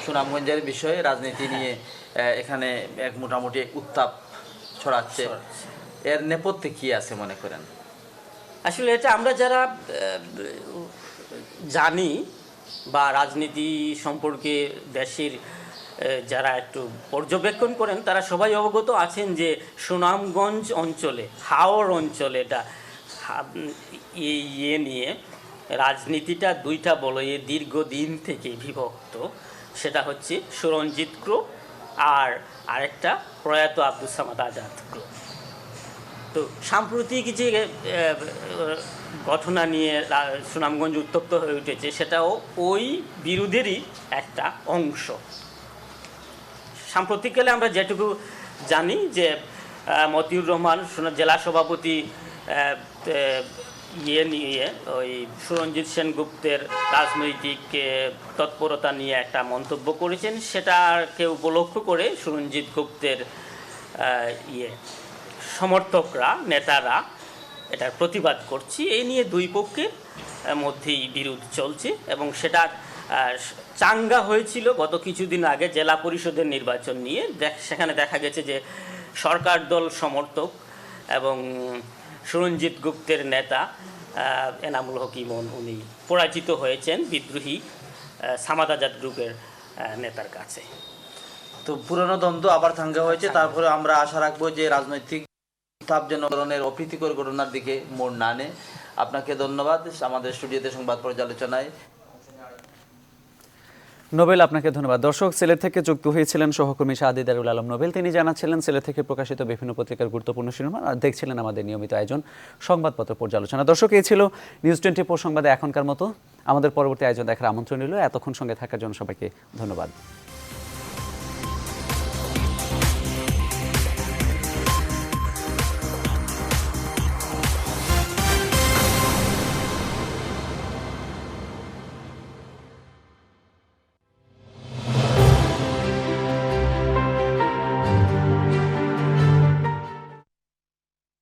সুনামগঞ্জের বিষয়ে রাজনীতি নিয়ে এখানে এক মোটামুটি উত্তাপ ছড়াচ্ছে। এর নেপথ্যে কি আছে মনে করেন? আসলে এটা আমরা যারা জানি বা রাজনীতি সম্পর্কে দেশের যারা একটু পর্যবেক্ষণ করেন, তারা সবাই অবগত আছেন যে সুনামগঞ্জ অঞ্চলে, হাওর অঞ্চলে এটা নিয়ে রাজনীতিটা 2টা বলয়ে দীর্ঘদিন থেকে বিভক্ত। সেটা হচ্ছে সুরঞ্জিত গ্রুপ আর আরেকটা প্রয়াত আব্দুস সামাদ আজাদ গ্রুপ। তো সাম্প্রতিক যে ঘটনা নিয়ে সুনামগঞ্জ উত্তপ্ত হয়ে উঠেছে সেটাও ওই বিরোধেরই একটা অংশ। সাম্প্রতিককালে আমরা যেটুকু জানি যে মতিউর রহমান জেলা সভাপতি নিয়ে ওই সুরঞ্জিত সেনগুপ্তের রাজনৈতিক তৎপরতা নিয়ে একটা মন্তব্য করেছেন, সেটাকে উপলক্ষ করে সুরঞ্জিত গুপ্তের সমর্থকরা, নেতারা এটার প্রতিবাদ করছি। এই নিয়ে দুই পক্ষের মধ্যেই বিরোধ চলছে এবং সেটা চাঙ্গা হয়েছিল গত কিছুদিন আগে জেলা পরিষদের নির্বাচন নিয়ে। সেখানে দেখা গেছে যে সরকার দল সমর্থক এবং সুরঞ্জিত গুপ্তের নেতা এনামুল হক ইমন উনি পরাজিত হয়েছেন বিদ্রোহী সামাদ আজাদ গ্রুপের নেতার কাছে। তো পুরনো দ্বন্দ্ব আবার থাঙ্গা হয়েছে। তারপরে আমরা আশা রাখবো যে রাজনৈতিক উত্তাপ যেন ধরনের অপ্রীতিকর ঘটনার দিকে মোড় না নেয়। আপনাকে ধন্যবাদ আমাদের স্টুডিওতে সংবাদ পর্যালোচনায়। নোবেল, আপনাকে ধন্যবাদ। দর্শক, সিলেট থেকে যুক্ত হয়েছিলেন সহকর্মী শাহাদি দারুল আলম নোবেল। তিনি জানাচ্ছিলেন সিলেট থেকে প্রকাশিত বিভিন্ন পত্রিকার গুরুত্বপূর্ণ শিরোনাম আর দেখছিলেন আমাদের নিয়মিত আয়োজন সংবাদপত্র পর্যালোচনা। দর্শক, এই ছিল নিউজ 24 সংবাদে এখনকার মতো। আমাদের পরবর্তী আয়োজন দেখার আমন্ত্রণ রইল। এতক্ষণ সঙ্গে থাকার জন্য সবাইকে ধন্যবাদ।